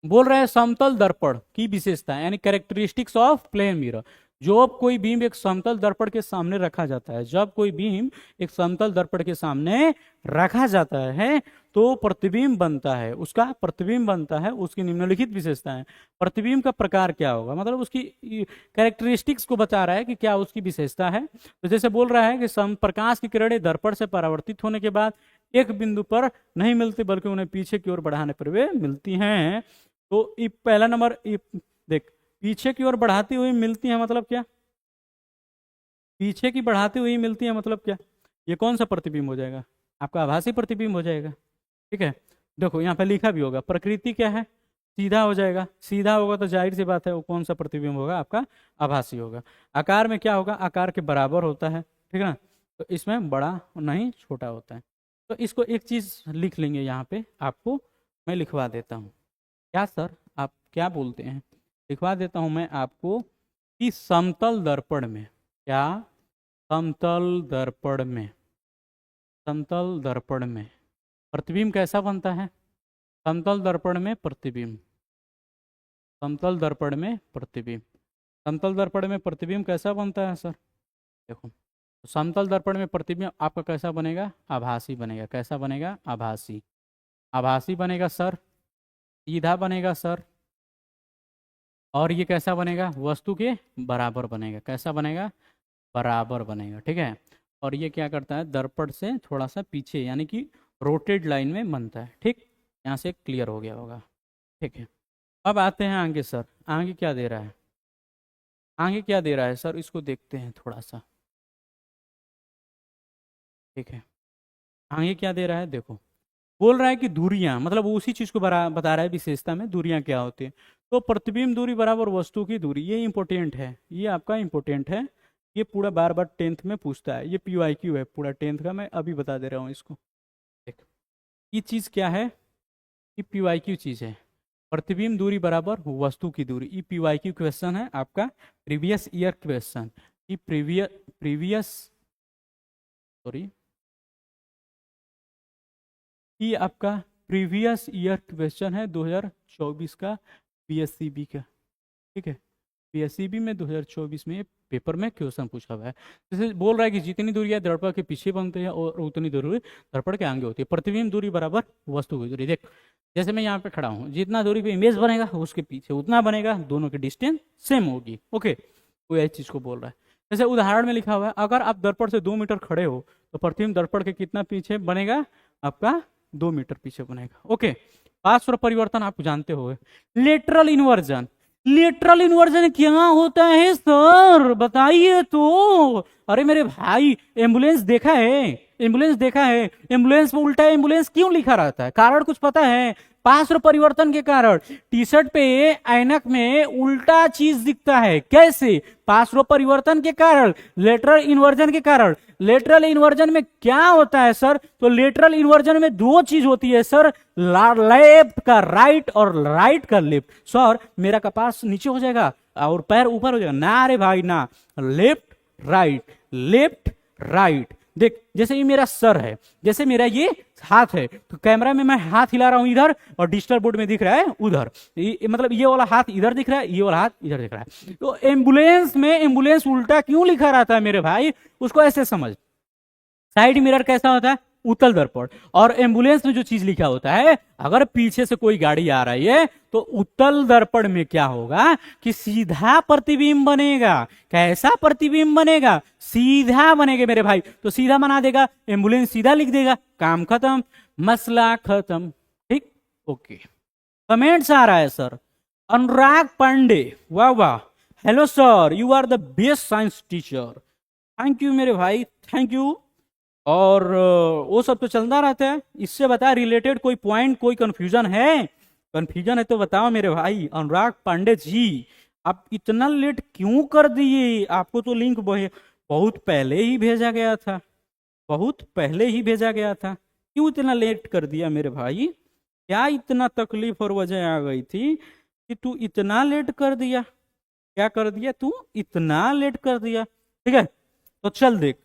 बोल रहे हैं समतल दर्पण की विशेषता यानी कैरेक्टरिस्टिक्स ऑफ प्लेन मिरर। जब कोई बीम एक समतल दर्पण के सामने रखा जाता है, जब कोई बीम एक समतल दर्पण के सामने रखा जाता है तो प्रतिबिंब बनता है, उसका प्रतिबिंब बनता है। उसकी निम्नलिखित विशेषताएं। प्रतिबिंब का प्रकार क्या होगा, मतलब उसकी कैरेक्टरिस्टिक्स को बता रहा है कि क्या उसकी विशेषता है। तो जैसे बोल रहा है कि प्रकाश की किरणें दर्पण से परावर्तित होने के बाद एक बिंदु पर नहीं मिलती बल्कि उन्हें पीछे की ओर बढ़ाने पर वे मिलती हैं। तो पहला नंबर देख, पीछे की ओर बढ़ाती हुई मिलती है मतलब क्या? पीछे की बढ़ाती हुई मिलती है मतलब क्या? ये कौन सा प्रतिबिंब हो जाएगा? आपका आभासी प्रतिबिंब हो जाएगा, ठीक है। देखो यहाँ पे लिखा भी होगा, प्रकृति क्या है? सीधा हो जाएगा। सीधा होगा तो जाहिर सी बात है वो कौन सा प्रतिबिंब होगा? आपका आभासी होगा। आकार में क्या होगा? आकार के बराबर होता है, ठीक है ना। तो इसमें बड़ा नहीं छोटा होता है। तो इसको एक चीज लिख लेंगे यहाँ पे, आपको मैं लिखवा देता हूँ। क्या सर आप क्या बोलते हैं? लिखवा देता हूं मैं आपको कि समतल दर्पण में, क्या समतल दर्पण में, समतल दर्पण में प्रतिबिंब कैसा बनता है? समतल दर्पण में प्रतिबिंब, समतल दर्पण में प्रतिबिंब, समतल दर्पण में प्रतिबिंब कैसा बनता है सर? देखो तो समतल दर्पण में प्रतिबिंब आपका कैसा बनेगा? आभासी बनेगा। कैसा बनेगा? आभासी। आभासी बनेगा सर, सीधा बनेगा सर, और ये कैसा बनेगा? वस्तु के बराबर बनेगा। कैसा बनेगा? बराबर बनेगा, ठीक है। और ये क्या करता है? दर्पण से थोड़ा सा पीछे यानी कि रोटेड लाइन में बनता है, ठीक। यहाँ से क्लियर हो गया होगा, ठीक है। अब आते हैं आगे सर, आगे क्या दे रहा है? आगे क्या दे रहा है सर, इसको देखते हैं थोड़ा सा, ठीक है। आगे क्या दे रहा है? देखो बोल रहा है कि दूरियां, मतलब उसी चीज को बता रहा है विशेषता में दूरियां क्या होती है। तो प्रतिबिंब दूरी बराबर वस्तु की दूरी, ये इंपॉर्टेंट है, ये आपका इंपॉर्टेंट है। ये पूरा बार बार टेंथ में पूछता है, ये PYQ है पूरा टेंथ का, मैं अभी बता दे रहा हूँ इसको। देख ये चीज क्या है? ये PYQ चीज है, प्रतिबिंब दूरी बराबर वस्तु की दूरी। ये PYQ क्वेश्चन है आपका, प्रीवियस ईयर क्वेश्चन। ये प्रीवियस सॉरी, ये आपका प्रीवियस ईयर क्वेश्चन है 2024 का PSCB का, ठीक है। PSCB में 2024 में पेपर में क्वेश्चन पूछा हुआ है। जैसे बोल रहा है कि जितनी दूरी है दर्पण के पीछे बनती है और उतनी दूरी दर्पण के आगे होती है। प्रतिबिंब दूरी बराबर वस्तु की दूरी। देख जैसे मैं यहाँ पे खड़ा हूँ, जितना दूरी पे इमेज बनेगा उसके पीछे उतना बनेगा, दोनों की डिस्टेंस सेम होगी। ओके, वो यही चीज को बोल रहा है। जैसे उदाहरण में लिखा हुआ है, अगर आप दर्पण से 2 मीटर खड़े हो तो प्रतिबिंब दर्पण के कितना पीछे बनेगा, आपका 2 मीटर पीछे बनेगा। ओके, पार्श्व परिवर्तन आप जानते हो। लेटरल इन्वर्जन, लेटरल इन्वर्जन क्या होता है सर, बताइए तो। अरे मेरे भाई, एम्बुलेंस देखा है, एम्बुलेंस देखा है, एम्बुलेंस में उल्टा एम्बुलेंस क्यों लिखा रहता है, कारण कुछ पता है? पार्श्व परिवर्तन के कारण। टी शर्ट पे ऐनक में उल्टा चीज दिखता है, कैसे? पार्श्व परिवर्तन के कारण, लेटरल इन्वर्जन के कारण। लेटरल इन्वर्जन में क्या होता है सर? तो लेटरल इन्वर्जन में 2 चीज होती है सर, लेफ्ट का राइट और राइट का लेफ्ट। सर मेरा कपास नीचे हो जाएगा और पैर ऊपर हो जाएगा, ना रे भाई ना, लेफ्ट राइट, लेफ्ट राइट। देख जैसे ये मेरा सर है, जैसे मेरा ये हाथ है, तो कैमरा में मैं हाथ हिला रहा हूं इधर और डिजिटल बोर्ड में दिख रहा है उधर, मतलब ये वाला हाथ इधर दिख रहा है, ये वाला हाथ इधर दिख रहा है। तो एम्बुलेंस में एम्बुलेंस उल्टा क्यों लिखा रहता है मेरे भाई, उसको ऐसे समझ। साइड मिरर कैसा होता है? उत्तल दर्पण। और एम्बुलेंस में जो चीज लिखा होता है, अगर पीछे से कोई गाड़ी आ रही है तो उत्तल दर्पण में क्या होगा कि सीधा प्रतिबिंब बनेगा। कैसा प्रतिबिंब बनेगा? सीधा बनेगा मेरे भाई। तो सीधा बना देगा, एम्बुलेंस सीधा लिख देगा, काम खत्म, मसला खत्म। ठीक, ओके। कमेंट्स आ रहा है सर, अनुराग पांडे, वाह वाह, hello sir, you are the best science teacher. Thank you मेरे भाई, थैंक यू। और वो सब तो चलता रहता है। इससे बता रिलेटेड कोई पॉइंट, कोई कंफ्यूजन है? कंफ्यूजन है तो बताओ मेरे भाई। अनुराग पांडे जी, आप इतना लेट क्यों कर दिए? आपको तो लिंक बहुत पहले ही भेजा गया था, बहुत पहले ही भेजा गया था, क्यों इतना लेट कर दिया मेरे भाई? क्या इतना तकलीफ और वजह आ गई थी कि तू इतना लेट कर दिया? क्या कर दिया तू, इतना लेट कर दिया? ठीक है, तो चल देख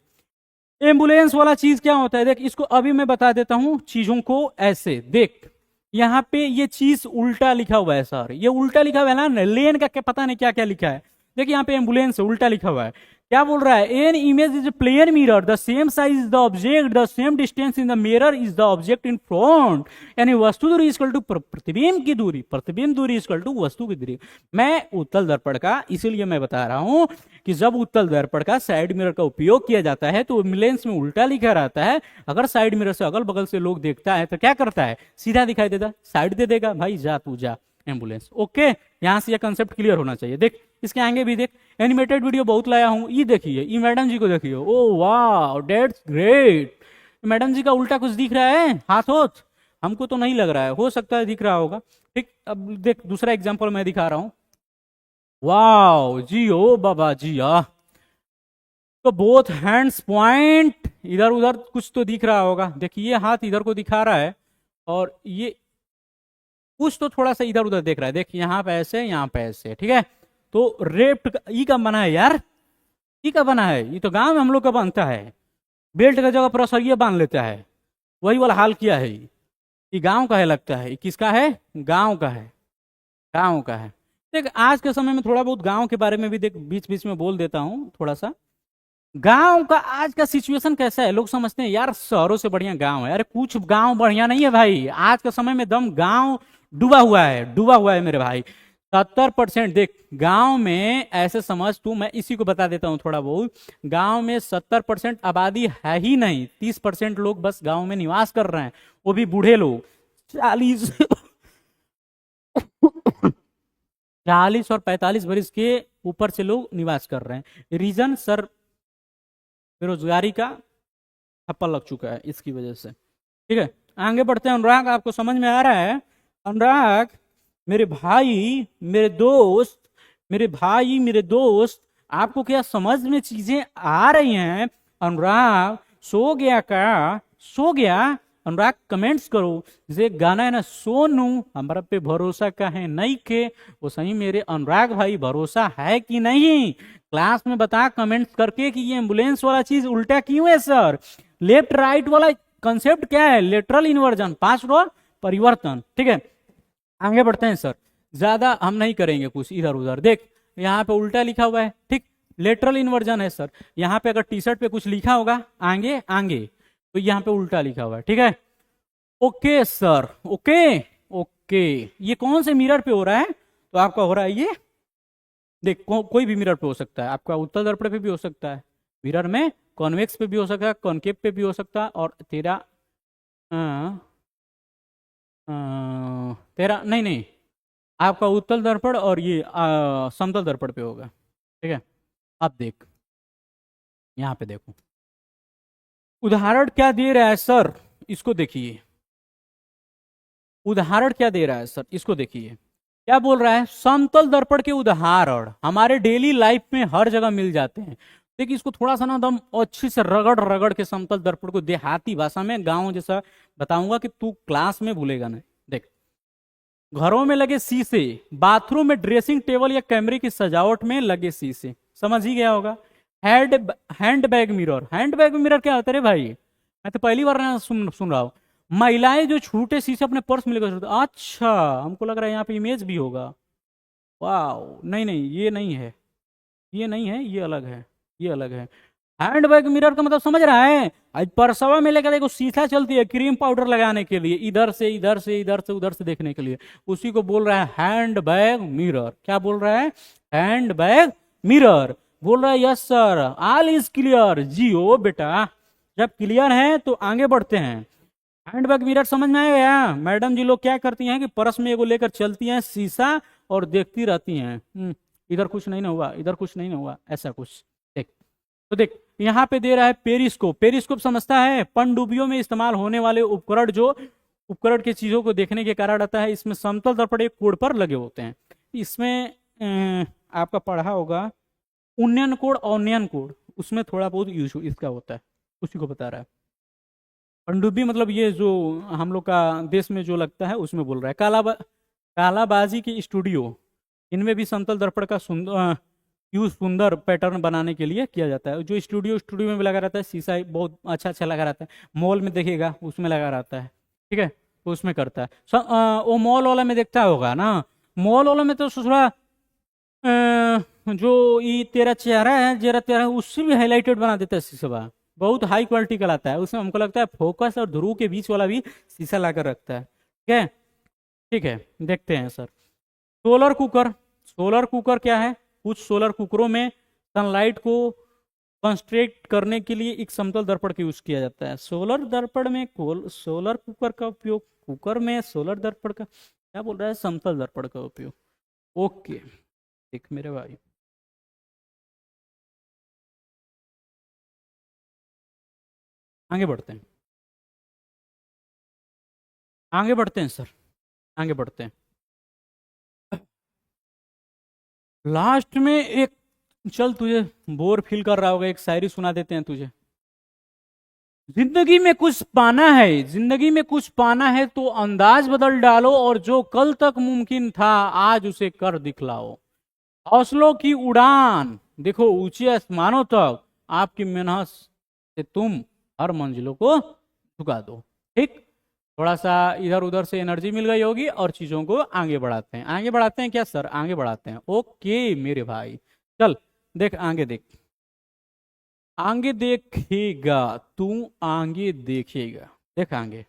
एम्बुलेंस वाला चीज क्या होता है। देख इसको अभी मैं बता देता हूं चीजों को ऐसे। देख यहाँ पे ये चीज उल्टा लिखा हुआ है सर, ये उल्टा लिखा हुआ है ना, लेन का क्या पता नहीं क्या क्या लिखा है। देख यहाँ पे एम्बुलेंस उल्टा लिखा हुआ है। क्या बोल रहा है? An image is plane mirror, the same size is the object, the same distance in the mirror is the object in front. यानी वस्तु दूरी इक्वल टू प्रतिबिंब की दूरी, प्रतिबिंब दूरी इक्वल टू वस्तु की दूरी। मैं उत्तल दर्पण का इसीलिए मैं बता रहा हूं कि जब उत्तल दर्पण का साइड मिरर का उपयोग किया जाता है तो एम्बुलेंस में उल्टा लिखा रहता है। अगर साइड मिरर से अगल बगल से लोग देखता है तो क्या करता है? सीधा दिखाई देता, साइड दे देगा, भाई जा तू जा एम्बुलेंस। ओके, यहां से ये कंसेप्ट क्लियर होना चाहिए। देख इसके आगे भी देख, एनिमेटेड वीडियो बहुत लाया हूं, ये देखिए, ये मैडम जी को देखिए, ओ वाह दैट्स ग्रेट। मैडम जी का उल्टा कुछ दिख रहा है हाथ होथ? हमको तो नहीं लग रहा है, हो सकता है दिख रहा होगा। ठीक, अब देख दूसरा एग्जांपल मैं दिखा रहा हूं। वाह जी, ओ बाबा जी, तो बोथ हैंड्स पॉइंट, इधर उधर कुछ तो दिख रहा होगा। देखिए ये हाथ इधर को दिखा रहा है और ये कुछ तो थोड़ा सा इधर उधर देख रहा है। देख यहाँ पे ऐसे, यहाँ पे ऐसे, ठीक है। तो रेप्ट ई का बना है यार, ई का बना है, ये तो गांव में हम लोग का बनता है। बेल्ट का जगह पर सरिया बांध लेता है, वही वाला हाल किया है। ये गांव का है लगता है, किसका है? गांव का है, गांव का है। देख आज के समय में थोड़ा बहुत गांव के बारे में भी देख बीच बीच में बोल देता हूँ थोड़ा सा। गांव का आज का सिचुएशन कैसा है? लोग समझते हैं यार शहरों से बढ़िया गांव है। अरे कुछ गांव बढ़िया नहीं है भाई, आज के समय में दम गांव डूबा हुआ है, डूबा हुआ है मेरे भाई। 70% देख गांव में, ऐसे समझ तू, मैं इसी को बता देता हूं थोड़ा बहुत। गांव में 70% आबादी है ही नहीं, 30% लोग बस गांव में निवास कर रहे हैं, वो भी बूढ़े लोग। 40 और 45 वर्ष के ऊपर से लोग निवास कर रहे हैं। रीजन सर बेरोजगारी का थप्पा लग चुका है, इसकी वजह से। ठीक है, आगे बढ़ते हैं। अनुराग आपको समझ में आ रहा है? अनुराग मेरे भाई, मेरे दोस्त, मेरे भाई, मेरे दोस्त, आपको क्या समझ में चीजें आ रही हैं? अनुराग सो गया क्या? सो गया? अनुराग कमेंट्स करो। जैसे गाना है ना, सोनू हमारा पे भरोसा का है नहीं के, वो सही मेरे अनुराग भाई भरोसा है कि नहीं? क्लास में बता कमेंट्स करके कि ये एम्बुलेंस वाला चीज उल्टा क्यों है सर। लेफ्ट राइट वाला कंसेप्ट क्या है? लेटरल इन्वर्जन, पार्श्व परिवर्तन। ठीक है, आगे बढ़ते हैं सर, ज्यादा हम नहीं करेंगे कुछ इधर उधर। देख यहाँ पे उल्टा लिखा हुआ है, ठीक, लेटरल इन्वर्जन है सर। यहाँ पे अगर टी शर्ट पे कुछ लिखा होगा आगे आगे, तो यहाँ पे उल्टा लिखा हुआ है, ठीक है। Okay sir, okay okay. ये कौन से मिरर पे हो रहा है? तो आपका हो रहा है ये, देख कोई भी मिरर पे हो सकता है, आपका उत्तल दर्पण पे भी हो सकता है, मिरर में कॉन्वेक्स पे भी हो सकता है, कॉनकेव पे भी हो सकता है, और तेरा तेरा नहीं नहीं, आपका उत्तल दर्पण और ये समतल दर्पण पे होगा, ठीक है। अब देख, यहाँ पे देखो उदाहरण क्या दे रहा है सर, इसको देखिए। उदाहरण क्या दे रहा है सर, इसको देखिए। क्या बोल रहा है? समतल दर्पण के उदाहरण हमारे डेली लाइफ में हर जगह मिल जाते हैं। देखिए इसको थोड़ा सा ना एकदम अच्छी से रगड़ रगड़ के समतल दर्पण को देहाती भाषा में, गांव जैसा बताऊंगा कि तू क्लास में भूलेगा नहीं। देख, घरों में लगे शीशे, बाथरूम में ड्रेसिंग टेबल या कैमरे की सजावट में लगे शीशे, समझ ही गया होगा। हैंडबैग मिरर, हैंडबैग मिरर क्या होता है रे भाई? मैं तो पहली बार सुन रहा हूँ। महिलाएं जो छोटे शीशे अपने पर्स में लेकर, अच्छा हमको लग रहा है यहाँ पे इमेज भी होगा। वाह, नहीं नहीं ये नहीं है, ये नहीं है, ये अलग है, ये अलग है। हैंडबैग मिरर का मतलब समझ रहा है? आज परसवा में लेकर देखो शीशा चलती है क्रीम पाउडर लगाने के लिए, इधर से इधर से इधर से उधर से देखने के लिए, उसी को बोल रहा है हैंडबैग मिरर। क्या बोल रहा है? Handbag mirror. बोल रहा है yes sir, all is clear. जी ओ बेटा, जब क्लियर है तो आगे बढ़ते हैं। हैंडबैग मिरर समझ में आया गया? मैडम जी लोग क्या करती हैं कि पर्स में एगो लेकर चलती हैं शीशा और देखती रहती हैं, इधर कुछ नहीं ना हुआ, इधर कुछ नहीं ना हुआ, ऐसा कुछ। देख, तो देख यहाँ पे दे रहा है पेरिस्कोप। पेरिस्कोप समझता है? पनडुब्बियों में इस्तेमाल होने वाले उपकरण, जो उपकरण की चीजों को देखने के कारण आता है। इसमें समतल दर्पण एक कोण पर लगे होते हैं। इसमें आपका पढ़ा होगा उन्नयन कोण, औन्नयन कोण, उसमें थोड़ा बहुत यूज इसका होता है, उसी को बता रहा है। पनडुब्बी मतलब ये जो हम लोग का देश में जो लगता है उसमें बोल रहा है। कालाबाजी की स्टूडियो, इनमें भी समतल दर्पण का यूज सुंदर पैटर्न बनाने के लिए किया जाता है। जो स्टूडियो में भी लगा रहता है शीशा, बहुत अच्छा अच्छा लगा रहता है। मॉल में देखिएगा उसमें लगा रहता है, ठीक है, तो उसमें करता है। वो मॉल वाला में देखता होगा ना, मॉल वाला में तो थोड़ा जो ये तेरा चेहरा है, जरा तेरा उससे भी हाईलाइटेड बना देता है शीशा, बहुत हाई क्वालिटी का लाता है। उसमें हमको लगता है फोकस और ध्रुव के बीच वाला भी शीशा लाकर रखता है, ठीक है। ठीक है, देखते हैं sir. Solar cooker, solar cooker क्या है? कुछ सोलर कुकरों में सनलाइट को कंस्ट्रेक्ट करने के लिए एक समतल दर्पण का यूज किया जाता है। सोलर दर्पण में सोलर कुकर का उपयोग, कुकर में सोलर दर्पण का, क्या बोल रहा है? समतल दर्पण का उपयोग। ओके, देख मेरे भाई, आगे बढ़ते हैं, आगे बढ़ते हैं सर, आगे बढ़ते हैं। लास्ट में एक, चल तुझे बोर फील कर रहा होगा, एक शायरी सुना देते हैं तुझे। जिंदगी में कुछ पाना है, जिंदगी में कुछ पाना है तो अंदाज बदल डालो, और जो कल तक मुमकिन था आज उसे कर दिखलाओ। हौसलों की उड़ान देखो ऊंचे आसमानों तक, आपकी मेहनत से तुम हर मंजिलों को झुका दो। ठीक, थोड़ा सा इधर उधर से एनर्जी मिल गई होगी और चीजों को आगे बढ़ाते हैं। आगे बढ़ाते हैं क्या सर? आगे बढ़ाते हैं। ओके मेरे भाई, चल देख आगे, देख आगे देखेगा तू, आगे देखेगा, देख आगे।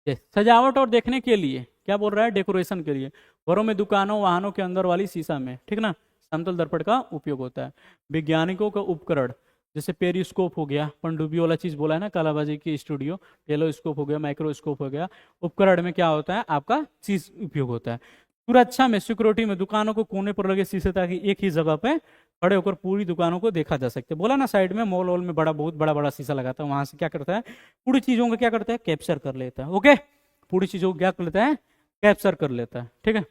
सजावट और देखने के लिए क्या बोल रहा है? डेकोरेशन के लिए, घरों में, दुकानों, वाहनों के अंदर वाली शीशा में, ठीक ना, समतल दर्पण का उपयोग होता है। वैज्ञानिकों का उपकरण, जैसे पेरिस्कोप हो गया, पनडुब्बी वाला चीज बोला है ना, कालाबाजी की स्टूडियो, टेलोस्कोप हो गया, माइक्रोस्कोप हो गया। उपकरण में क्या होता है? आपका चीज उपयोग होता है। सुरक्षा में, सिक्योरिटी में, दुकानों को कोने पर लगे शीशे ताकि एक ही जगह पे खड़े होकर पूरी दुकानों को देखा जा सकते। बोला ना साइड में मॉल वॉल में बड़ा, बहुत बड़ा बड़ा शीशा लगाता है, वहां से क्या करता है? पूरी चीजों को क्या करता है? कैप्चर कर लेता है। ओके, पूरी चीजों को क्या कर लेता है? कैप्चर कर लेता है, ठीक है।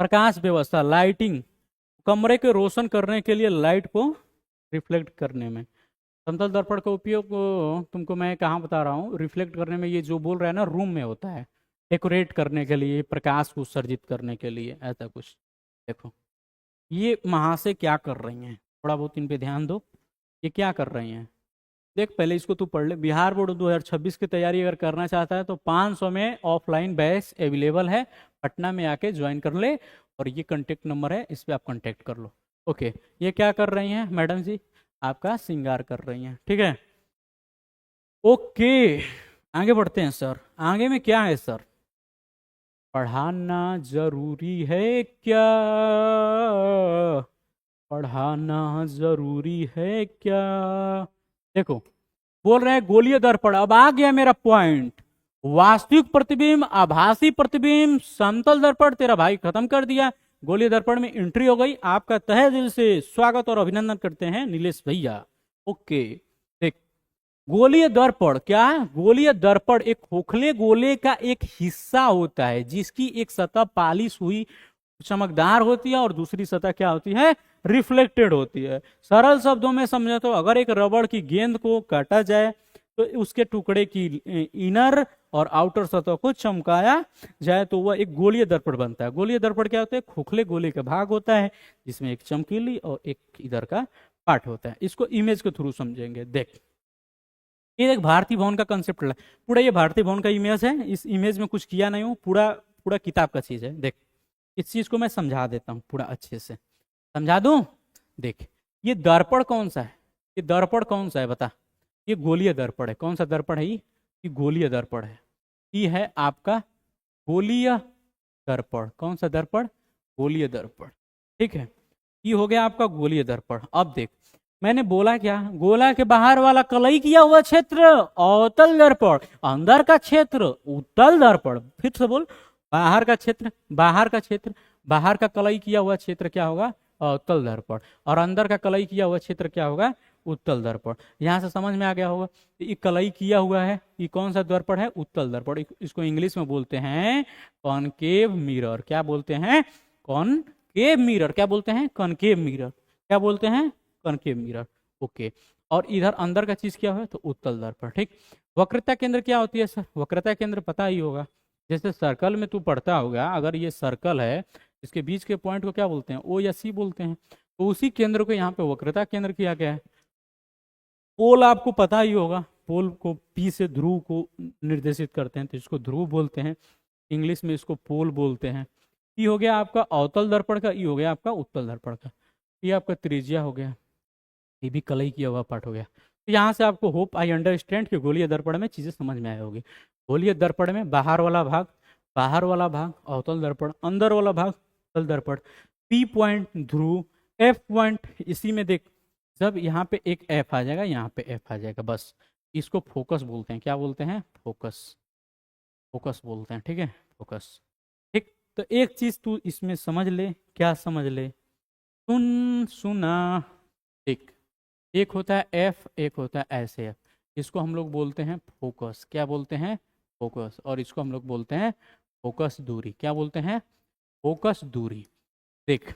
प्रकाश व्यवस्था, लाइटिंग, कमरे को रोशन करने के लिए लाइट को रिफ्लेक्ट करने में। समतल दर्पण का उपयोग तुमको मैं कहाँ बता रहा हूँ, रिफ्लेक्ट करने में, ये जो बोल रहा है ना रूम में होता है, डेकोरेट करने के लिए, प्रकाश को सर्जित करने के लिए, ऐसा कुछ। देखो ये महाशय क्या कर रही हैं, थोड़ा बहुत इन पे ध्यान दो, ये क्या कर रही हैं। देख पहले इसको तू पढ़ ले। बिहार बोर्ड 2026 की तैयारी अगर करना चाहता है तो 500 में ऑफलाइन बैच अवेलेबल है, पटना में आके ज्वाइन कर ले, और ये कांटेक्ट नंबर है, इस पर आप कांटेक्ट कर लो। ओके, ये क्या कर रही हैं मैडम जी? आपका श्रृंगार कर रही हैं, ठीक है। ओके, आगे बढ़ते हैं सर। आगे में क्या है सर? पढ़ाना जरूरी है क्या? पढ़ाना जरूरी है क्या? देखो, बोल रहे हैं गोलीय दर्पण। अब आ गया मेरा पॉइंट। वास्तविक प्रतिबिंब, आभासी प्रतिबिंब, समतल दर्पण तेरा भाई खत्म कर दिया। गोलीय दर्पण में एंट्री हो गई। आपका तहे दिल से स्वागत और अभिनंदन करते हैं नीलेश भैया। ओके, देख, गोलीय दर्पण क्या है? गोलीय दर्पण एक खोखले गोले का एक हिस्सा होता है जिसकी एक सतह पालिश हुई चमकदार होती है और दूसरी सतह क्या होती है? रिफ्लेक्टेड होती है। सरल शब्दों में समझो तो अगर एक रबड़ की गेंद को काटा जाए तो उसके टुकड़े की इनर और आउटर सतह को चमकाया जाए तो वह एक गोलीय दर्पण बनता है। गोलीय दर्पण क्या होता है? खोखले गोले का भाग होता है जिसमें एक चमकीली और एक इधर का पार्ट होता है। इसको इमेज के थ्रू समझेंगे। देख, ये एक भारतीय भवन का कंसेप्ट है। पूरा ये भारतीय भवन का इमेज है। इस इमेज में कुछ किया नहीं हूं, पूरा पूरा किताब का चीज है। देख, इस चीज को मैं समझा देता हूँ पूरा अच्छे से। समझा दूं? देख, ये दर्पण कौन सा है? ये दर्पण कौन सा है बता? ये गोलीय दर्पण है। कौन सा दर्पण है ये गोलीय दर्पण है। ये है आपका गोलीय दर्पण। कौन सा दर्पण? गोलीय दर्पण, ठीक है। ये हो गया आपका गोलीय दर्पण। अब देख, मैंने बोला क्या? गोला के बाहर वाला कलई किया हुआ क्षेत्र अवतल दर्पण, अंदर का क्षेत्र उत्तल दर्पण। फिर से बोल, बाहर का क्षेत्र, बाहर का क्षेत्र, बाहर का कलई किया हुआ क्षेत्र क्या होगा? अवतल दर्पण। और अंदर का कलई किया हुआ क्षेत्र क्या होगा? उत्तल दर्पण। यहां से समझ में आ गया होगा। ये कलई किया हुआ है, ये कौन सा दर्पण है? उत्तल दर्पण। इसको इंग्लिश में बोलते हैं कॉनकेव मिरर। क्या बोलते हैं? Concave mirror. क्या बोलते हैं? Concave mirror. क्या बोलते हैं? Concave mirror. ओके, और इधर अंदर का चीज क्या है? तो उत्तल दर्पण, ठीक। वक्रता केंद्र क्या होती है सर? वक्रता केंद्र पता ही होगा। जैसे सर्कल में तू पढ़ता होगा, अगर ये सर्कल है, इसके बीच के पॉइंट को क्या बोलते हैं? ओ या सी बोलते हैं। तो उसी केंद्र को यहाँ पे वक्रता केंद्र किया गया है। पोल आपको पता ही होगा, पोल को पी से ध्रुव को निर्देशित करते हैं तो इसको ध्रुव बोलते हैं। इंग्लिश में इसको पोल बोलते हैं। ये हो गया आपका अवतल दर्पण का, ये हो गया आपका उत्तल दर्पण का। ये आपका त्रिज्या हो गया, ये भी कलई किया हुआ पार्ट हो गया। तो यहाँ से आपको होप आई अंडरस्टैंड कि गोलीय दर्पण में चीजें समझ में आई होगी। गोलीय दर्पण में बाहर वाला भाग, बाहर वाला भाग अवतल दर्पण, अंदर वाला भाग उत्तल दर्पण। पी पॉइंट ध्रुव, एफ पॉइंट, इसी में देख, जब यहाँ पे एक एफ आ जाएगा, यहाँ पे एफ आ जाएगा, बस इसको फोकस बोलते हैं। क्या बोलते हैं? फोकस। फोकस बोलते हैं, ठीक है, फोकस, ठीक। तो एक चीज तू इसमें समझ ले। क्या समझ ले? सुना, ठीक। एक होता है एफ, एक होता है ऐसे एफ। इसको हम लोग बोलते हैं फोकस। क्या बोलते हैं? फोकस। और इसको हम लोग बोलते हैं फोकस दूरी। क्या बोलते हैं? फोकस दूरी। देख,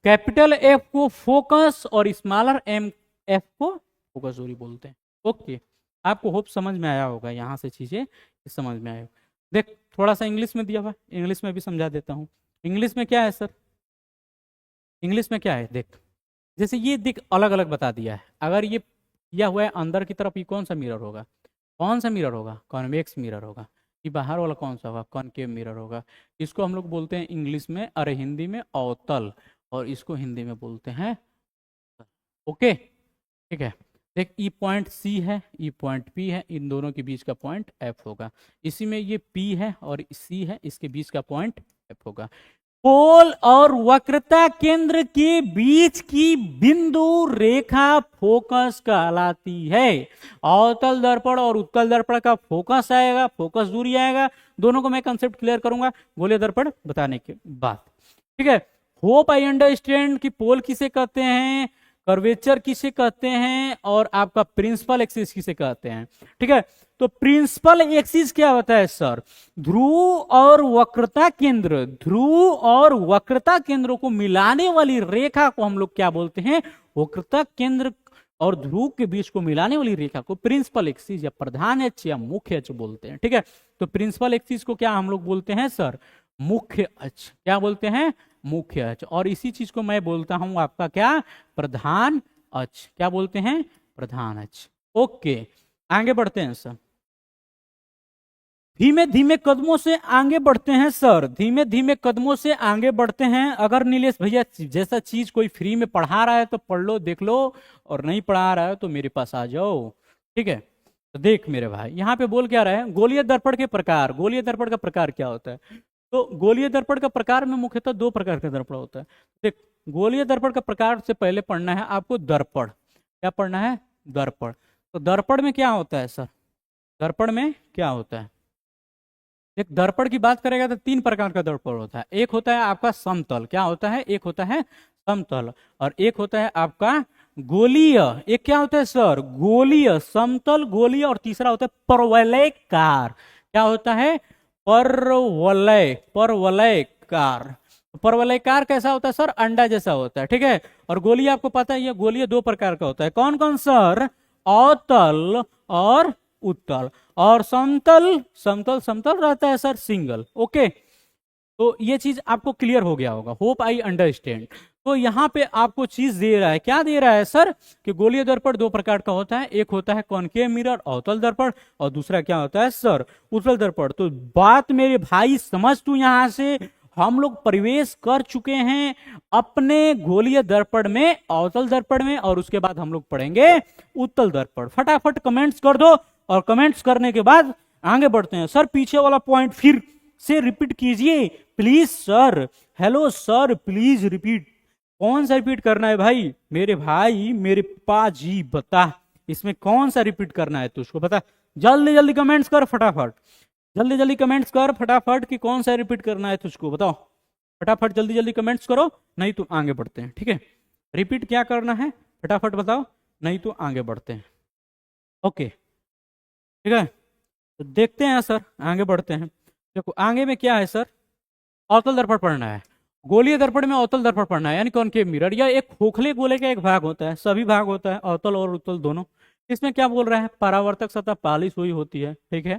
कैपिटल एफ को फोकस और स्मॉलर एम एफ को फोकस दूरी बोलते हैं। ओके, आपको होप समझ में आया होगा। यहां से चीजें समझ में आए। देख, थोड़ा सा इंग्लिश में दिया हुआ, इंग्लिश में भी समझा देता हूं। इंग्लिश में क्या है सर? इंग्लिश में क्या है? देख, जैसे ये देख, अलग अलग बता दिया है। अगर ये किया हुआ है अंदर की तरफ, ये कौन सा मिरर होगा? कौन सा मिरर होगा? कॉन्वेक्स मिरर होगा। ये बाहर वाला कौन सा होगा? कॉनकेव मिरर होगा। इसको हम लोग बोलते हैं इंग्लिश में, अरे हिंदी में अवतल, और इसको हिंदी में बोलते हैं। ओके, ठीक है। देख, ई पॉइंट सी है, ई पॉइंट पी है, इन दोनों के बीच का पॉइंट एफ होगा। इसी में ये पी है और सी है, इसके बीच का पॉइंट एफ होगा। पोल और वक्रता केंद्र के बीच की बिंदु रेखा फोकस कहलाती है। अवतल दर्पण और उत्तल दर्पण का फोकस आएगा, फोकस दूरी आएगा। दोनों को मैं कंसेप्ट क्लियर करूंगा गोलीय दर्पण बताने के बाद, ठीक है। होप आई अंडरस्टैंड कि पोल किसे कहते हैं, कर्वेचर किसे कहते हैं, और आपका प्रिंसिपल एक्सिस किसे कहते हैं, ठीक है। तो प्रिंसिपल एक्सिस क्या होता है सर? ध्रुव और वक्रता केंद्र, ध्रुव और वक्रता केंद्रों को मिलाने वाली रेखा को हम लोग क्या बोलते हैं? वक्रता केंद्र और ध्रुव के बीच को मिलाने वाली रेखा को प्रिंसिपल एक्सिस या प्रधान अक्ष या मुख्य अक्ष बोलते हैं, ठीक है। तो प्रिंसिपल एक्सिस को क्या हम लोग बोलते हैं सर? मुख्य अक्ष। क्या बोलते हैं? मुख्य अक्ष। और इसी चीज को मैं बोलता हूं आपका क्या? प्रधान अक्ष। क्या बोलते हैं? प्रधान अक्ष। ओके, आगे बढ़ते हैं सर। धीमे धीमे कदमों से आगे बढ़ते हैं सर, धीमे धीमे कदमों से आगे बढ़ते हैं। अगर नीलेश भैया जैसा चीज कोई फ्री में पढ़ा रहा है तो पढ़ लो, देख लो, और नहीं पढ़ा रहा है तो मेरे पास आ जाओ, ठीक है। तो देख मेरे भाई, यहाँ पे बोल क्या रहा है, गोलीय दर्पण के प्रकार। गोलीय दर्पण का प्रकार क्या होता है? तो गोलीय दर्पण का प्रकार में मुख्यतः दो प्रकार का दर्पण होता है। देख, गोलीय दर्पण का प्रकार से पहले पढ़ना है आपको दर्पण। क्या पढ़ना है? दर्पण। तो दर्पण में क्या होता है सर? दर्पण में क्या होता है? एक दर्पण की बात करेगा तो तीन प्रकार का दर्पण होता है। एक होता है आपका समतल। क्या होता है? एक होता है समतल, और एक होता है आपका गोलीय। एक क्या होता है सर? गोलीय, समतल, गोलीय, और तीसरा होता है परवलयकार। क्या होता है? परवलय, परवलयकार। परवलयकार कैसा होता है सर? अंडा जैसा होता है, ठीक है। और गोलीय आपको पता है, ये गोलीय दो प्रकार का होता है। कौन कौन सर? अवतल और उत्तल। और समतल, समतल समतल रहता है सर, सिंगल। ओके, तो ये चीज आपको क्लियर हो गया होगा, होप आई अंडरस्टैंड। तो यहाँ पे आपको चीज दे रहा है, क्या दे रहा है सर? कि गोलीय दर्पण दो प्रकार का होता है। एक होता है कॉनकेव मिरर, अवतल दर्पण, और दूसरा क्या होता है सर? उत्तल दर्पण। तो बात मेरे भाई समझ तू, यहां से हम लोग प्रवेश कर चुके हैं अपने गोलीय दर्पण में, अवतल दर्पण में, और उसके बाद हम लोग पढ़ेंगे उत्तल दर्पण। फटाफट कमेंट्स कर दो, और कमेंट्स करने के बाद आगे बढ़ते हैं। सर पीछे वाला पॉइंट फिर से रिपीट कीजिए please sir. Hello sir, please repeat. कौन सा रिपीट करना है भाई? मेरे भाई, मेरे पाजी, बता इसमें कौन सा रिपीट करना है तुझको, बता। जल्दी जल्दी कमेंट्स कर फटाफट, जल्दी जल्दी कमेंट्स कर फटाफट कि कौन सा रिपीट करना है तुझको, बताओ फटाफट, जल्दी जल्दी कमेंट्स करो, नहीं तो आगे बढ़ते हैं, ठीक है। रिपीट क्या करना है फटाफट बताओ, नहीं तो आगे बढ़ते हैं। ओके, ठीक है, तो देखते हैं सर, आगे बढ़ते हैं। देखो आगे में क्या है सर? अवतल दर्पण पढ़ना है। गोलीय दर्पण में अवतल दर्पण पढ़ना है, यानी कॉनकेव मिरर। या एक खोखले गोले का एक भाग होता है, सभी भाग होता है अवतल और उत्तल दोनों। इसमें क्या बोल रहा है? परावर्तक सतह पालिश हुई होती है, ठीक है।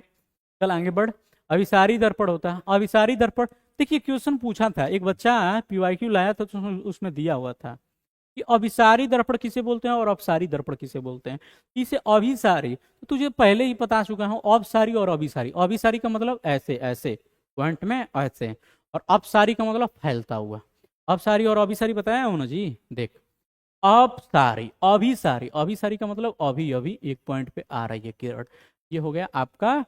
चल आगे बढ़। अभिसारी दर्पण होता है। अभिसारी दर्पण, देखिए क्वेश्चन पूछा था एक बच्चा, पीवाईक्यू लाया था, तो उसमें दिया हुआ था कि अभिसारी दर्पण किसे बोलते हैं और अपसारी दर्पण किसे बोलते हैं। इसे अभिसारी तो तुझे पहले ही बता चुका हूं, अपसारी और अभिसारी। अभिसारी का मतलब ऐसे ऐसे पॉइंट में ऐसे, और अपसारी का मतलब फैलता हुआ। अपसारी और अभिसारी बताया हो ना जी। देख, अपसारी, अभिसारी, अभिसारी का मतलब अभी अभी एक पॉइंट पे आ रही है किरण। ये हो गया आपका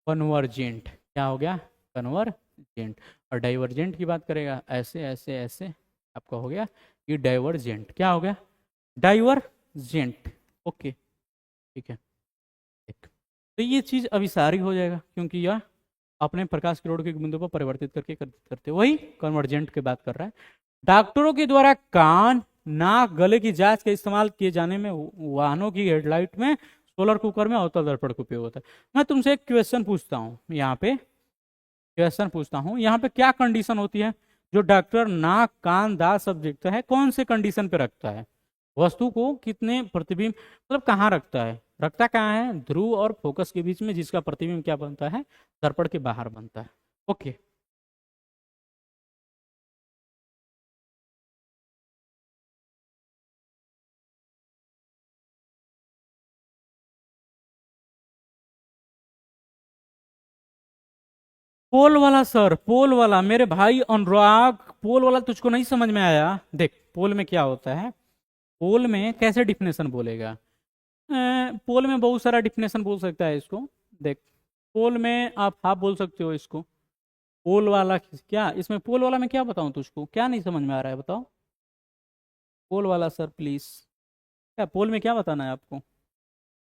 कन्वर्जेंट। क्या हो गया? कन्वर्जेंट। और डाइवर्जेंट की बात करेगा, ऐसे ऐसे ऐसे, आपका हो गया ये डाइवर्जेंट। क्या हो गया? डाइवर्जेंट। ओके, ठीक है। एक तो ये चीज अभिसारी हो जाएगा, क्योंकि यह अपने प्रकाश किरणों के बिंदु पर परिवर्तित करते वही कन्वर्जेंट की बात कर रहा है। डॉक्टरों के द्वारा कान, नाक, गले की जांच के इस्तेमाल किए जाने में वाहनों की हेडलाइट में, सोलर कुकर में अवतल दर्पण का उपयोग होता है। मैं तुमसे एक क्वेश्चन पूछता हूँ, यहाँ पे क्वेश्चन पूछता हूँ, यहाँ पे क्या कंडीशन होती है जो डॉक्टर नाक, कान, दांत सब देखता है, कौन से कंडीशन पे रखता है? वस्तु को कितने प्रतिबिंब, मतलब कहाँ रखता है? रखता कहाँ है? ध्रुव और फोकस के बीच में, जिसका प्रतिबिंब क्या बनता है? दर्पण के बाहर बनता है। ओके, पोल वाला सर, पोल वाला मेरे भाई अनुराग, पोल वाला तुझको नहीं समझ में आया? देख पोल में क्या होता है, पोल में कैसे डिफिनेशन बोलेगा? पोल में बहुत सारा डिफिनेशन बोल सकता है इसको। देख, पोल में आप हाफ बोल सकते हो इसको। पोल वाला क्या, इसमें पोल वाला में क्या बताऊं तुझको, क्या नहीं समझ में आ रहा है बताओ? पोल वाला सर प्लीज, क्या पोल में क्या बताना है आपको?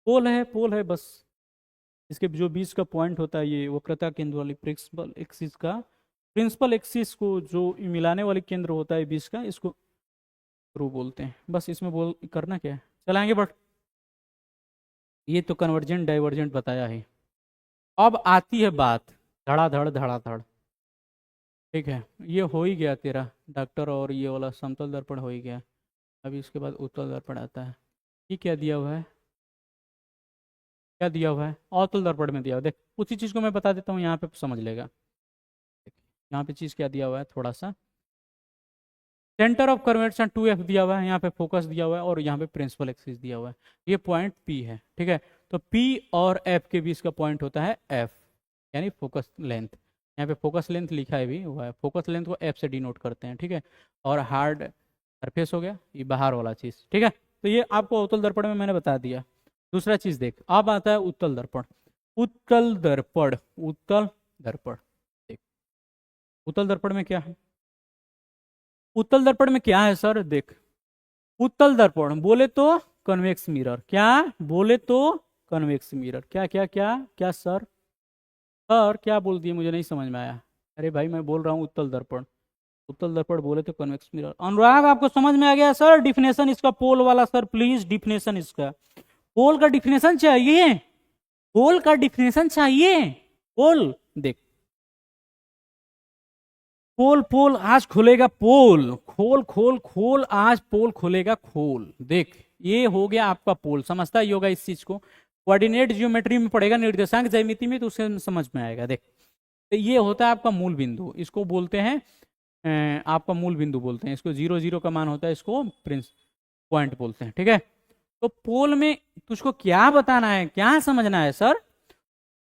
पोल है, पोल है बस। इसके जो बीच का पॉइंट होता है, ये वक्रता केंद्र वाली प्रिंसिपल एक्सिस का, प्रिंसिपल एक्सिस को जो मिलाने वाली केंद्र होता है बीच का, इसको ध्रुव बोलते हैं। बस इसमें बोल करना क्या है, चलाएंगे बट ये तो कन्वर्जेंट डाइवर्जेंट बताया है। अब आती है बात धड़ाधड़ धड़ाधड़, ठीक है। ये हो ही गया तेरा डॉक्टर, और ये वाला समतल दर्पण हो ही गया। अभी इसके बाद उत्तल दर्पण आता है। ये क्या दिया हुआ है? क्या दिया हुआ है? अवतल दर्पण में दिया हुआ, देख उसी चीज को मैं बता देता हूँ, यहाँ पे समझ लेगा। यहाँ पे चीज क्या दिया हुआ है थोड़ा सा, सेंटर ऑफ कर्वेचर 2F दिया हुआ है, यहाँ पे फोकस दिया हुआ है, और यहाँ पे प्रिंसिपल एक्सिस दिया हुआ है। ये पॉइंट P है, ठीक है। तो P और F के बीच का पॉइंट होता है F। यानी फोकस लेंथ। यहाँ पे फोकस लेंथ लिखा है भी हुआ है, फोकस लेंथ को एफ से डिनोट करते हैं, ठीक है। और हार्ड सरफेस हो गया ये बाहर वाला चीज़, ठीक है। तो ये आपको अवतल दर्पण में मैंने बता दिया। दूसरा चीज़ देख, अब आता है उत्तल दर्पण। उत्तल दर्पण, उत्तल दर्पण देख, उत्तल दर्पण में क्या है? उत्तल दर्पण में क्या है सर? देख, उत्तल दर्पण बोले तो कन्वेक्स मिरर, क्या बोले तो कन्वेक्स मिरर, क्या क्या क्या क्या सर? सर क्या बोल दिए, मुझे नहीं समझ में आया। अरे भाई मैं बोल रहा हूँ उत्तल दर्पण, उत्तल दर्पण बोले तो कन्वेक्स मिरर। अनुराग आपको समझ में आ गया सर? डिफिनेशन इसका पोल वाला सर, प्लीज डिफिनेशन इसका, पोल का डिफिनेशन चाहिए, पोल का डिफिनेशन चाहिए। पोल देख, पोल पोल आज खुलेगा पोल, खोल खोल खोल, आज पोल खुलेगा खोल। देख ये हो गया आपका पोल, समझता ही होगा इस चीज को, कोऑर्डिनेट ज्योमेट्री में पड़ेगा, निर्देशांक ज्यामिति में, तो उसे समझ में आएगा। देख तो ये होता है आपका मूल बिंदु, इसको बोलते हैं आपका मूल बिंदु बोलते हैं, इसको 0 0 का मान होता है, इसको प्रिंस पॉइंट बोलते हैं, ठीक है। तो पोल में तुझको क्या बताना है, क्या समझना है सर?